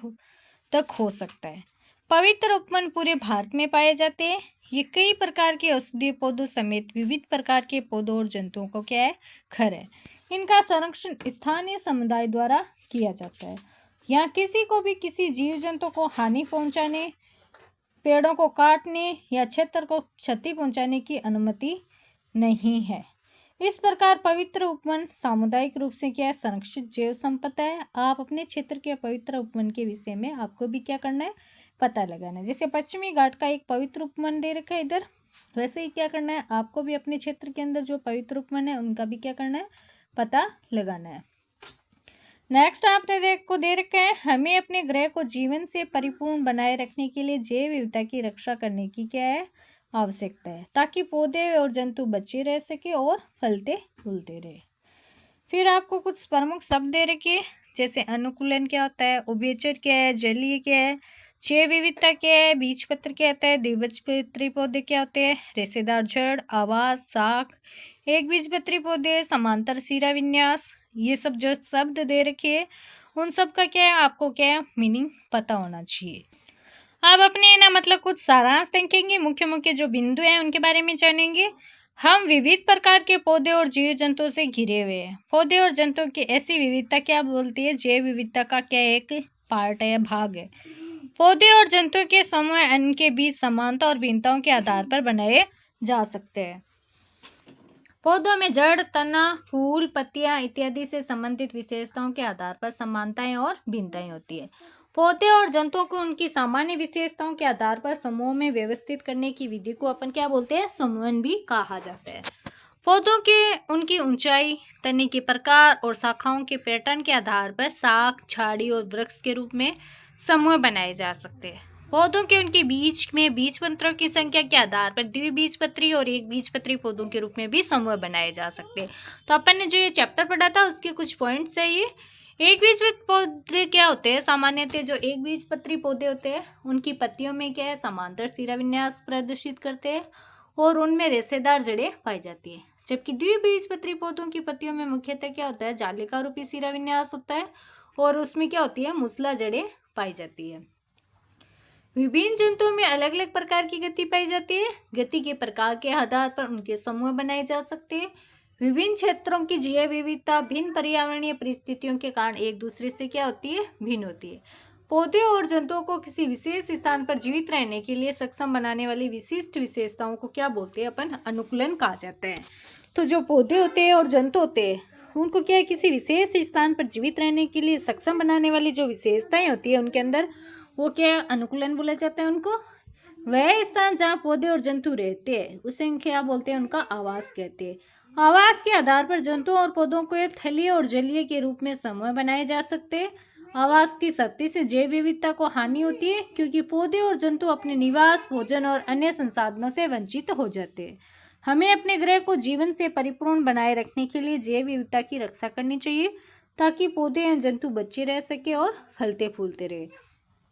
तक हो सकता है। पवित्र उपवन पूरे भारत में पाए जाते हैं। ये कई प्रकार के औषधीय पौधों समेत विविध प्रकार के पौधों और जंतुओं को क्या है घर है। इनका संरक्षण स्थानीय समुदाय द्वारा किया जाता है। यहाँ किसी को भी किसी जीव जंतु को हानि पहुंचाने, पेड़ों को काटने या क्षेत्र को क्षति पहुंचाने की अनुमति नहीं है। इस प्रकार पवित्र उपवन सामुदायिक रूप से क्या है संरक्षित जैव संपदा है। आप अपने क्षेत्र के पवित्र उपवन के विषय में आपको भी क्या करना है पता लगाना है। जैसे पश्चिमी घाट का एक पवित्र उपवन दे रखा है इधर, वैसे ही क्या करना है आपको भी अपने क्षेत्र के अंदर जो पवित्र उपवन है उनका भी क्या करना है पता लगाना है। नेक्स्ट आपने दे रखा है हमें अपने ग्रह को जीवन से परिपूर्ण बनाए रखने के लिए जैव विविधता की रक्षा करने की क्या है आवश्यकता है ताकि पौधे और जंतु बचे रह सके और फलते फूलते रहे। फिर आपको कुछ प्रमुख शब्द दे रखे, जैसे अनुकूलन क्या होता है, उभयचर क्या है, जलीय क्या है, जैव विविधता क्या है, बीजपत्र क्या होता है, द्विबीजपत्री पौधे क्या होते हैं, रेशेदार जड़, आवास, शाख, एक बीजपत्री पौधे, समांतर शिरा विन्यास, ये सब जो शब्द दे रखे हैं उन सब का क्या है आपको क्या है मीनिंग पता होना चाहिए। अब अपने ना मतलब कुछ सारांश देखेंगे, मुख्य मुख्य जो बिंदु हैं उनके बारे में जानेंगे। हम विविध प्रकार के पौधे और जीव जंतुओं से घिरे हुए हैं। पौधे और जंतुओं की ऐसी विविधता क्या बोलती है, जैव विविधता का क्या एक पार्ट है, भाग है। पौधे और जंतुओं के समूह इनके बीच समानता और भिन्नताओं के आधार पर बनाए जा सकते हैं। पौधों में जड़, तना, फूल, पत्तियां इत्यादि से संबंधित विशेषताओं के आधार पर समानताएं और भिन्नताएं होती है। पौधे और जंतुओं को उनकी सामान्य विशेषताओं के आधार पर समूह में व्यवस्थित करने की विधि को अपन क्या बोलते हैं, समूहन भी कहा जाता है। पौधों के उनकी ऊंचाई, तने के प्रकार और शाखाओं के पैटर्न के आधार पर शाख, झाड़ी और वृक्ष के रूप में समूह बनाए जा सकते हैं। पौधों के उनके बीज में बीजपत्रों की संख्या के आधार पर द्विबीजपत्री और एक बीजपत्री पौधों के रूप में भी समूह बनाए जा सकते हैं। तो अपन ने जो ये चैप्टर पढ़ा था उसके कुछ पॉइंट्स है ये। एक बीजपत्री पौधे क्या होते हैं, सामान्यतः जो एक बीजपत्री पौधे होते हैं उनकी पत्तियों में क्या है समांतर शिरा विन्यास प्रदर्शित करते हैं और उनमें रेशेदार जड़ें पाई जाती है। जबकि द्विबीजपत्री पौधों की पत्तियों में मुख्यतः क्या होता है, जालिका रूपी शिरा विन्यास होता है और उसमें क्या होती है, मूसला जड़ें पाई जाती है। विभिन्न जंतुओं में अलग अलग प्रकार की गति पाई जाती है। गति के प्रकार के आधार पर उनके समूह बनाए जा सकते हैं। विभिन्न क्षेत्रों की जैव विविधता भिन्न पर्यावरणीय परिस्थितियों के कारण एक दूसरे से क्या होती है, भिन्न होती है। पौधे और जंतुओं को किसी विशेष स्थान पर जीवित रहने के लिए सक्षम बनाने वाली विशिष्ट विशेषताओं को क्या बोलते हैं, अपन अनुकूलन कहा जाता है। तो जो पौधे होते हैं और जंतु होते हैं उनको क्या है, किसी विशेष स्थान पर जीवित रहने के लिए सक्षम बनाने वाली जो विशेषताएं होती है उनके अंदर वो क्या अनुकूलन बोला जाता है उनको। वह स्थान जहाँ पौधे और जंतु रहते हैं उसे क्या बोलते हैं, उनका आवास कहते हैं। आवास के आधार पर जंतुओं और पौधों को थलीय और जलीय के रूप में समूह बनाए जा सकते हैं। आवास की सख्ती से जैव विविधता को हानि होती है क्योंकि पौधे और जंतु अपने निवास, भोजन और अन्य संसाधनों से वंचित हो जाते हैं। हमें अपने ग्रह को जीवन से परिपूर्ण बनाए रखने के लिए जैव विविधता की रक्षा करनी चाहिए ताकि पौधे और जंतु बचे रह सके और फलते फूलते रहे।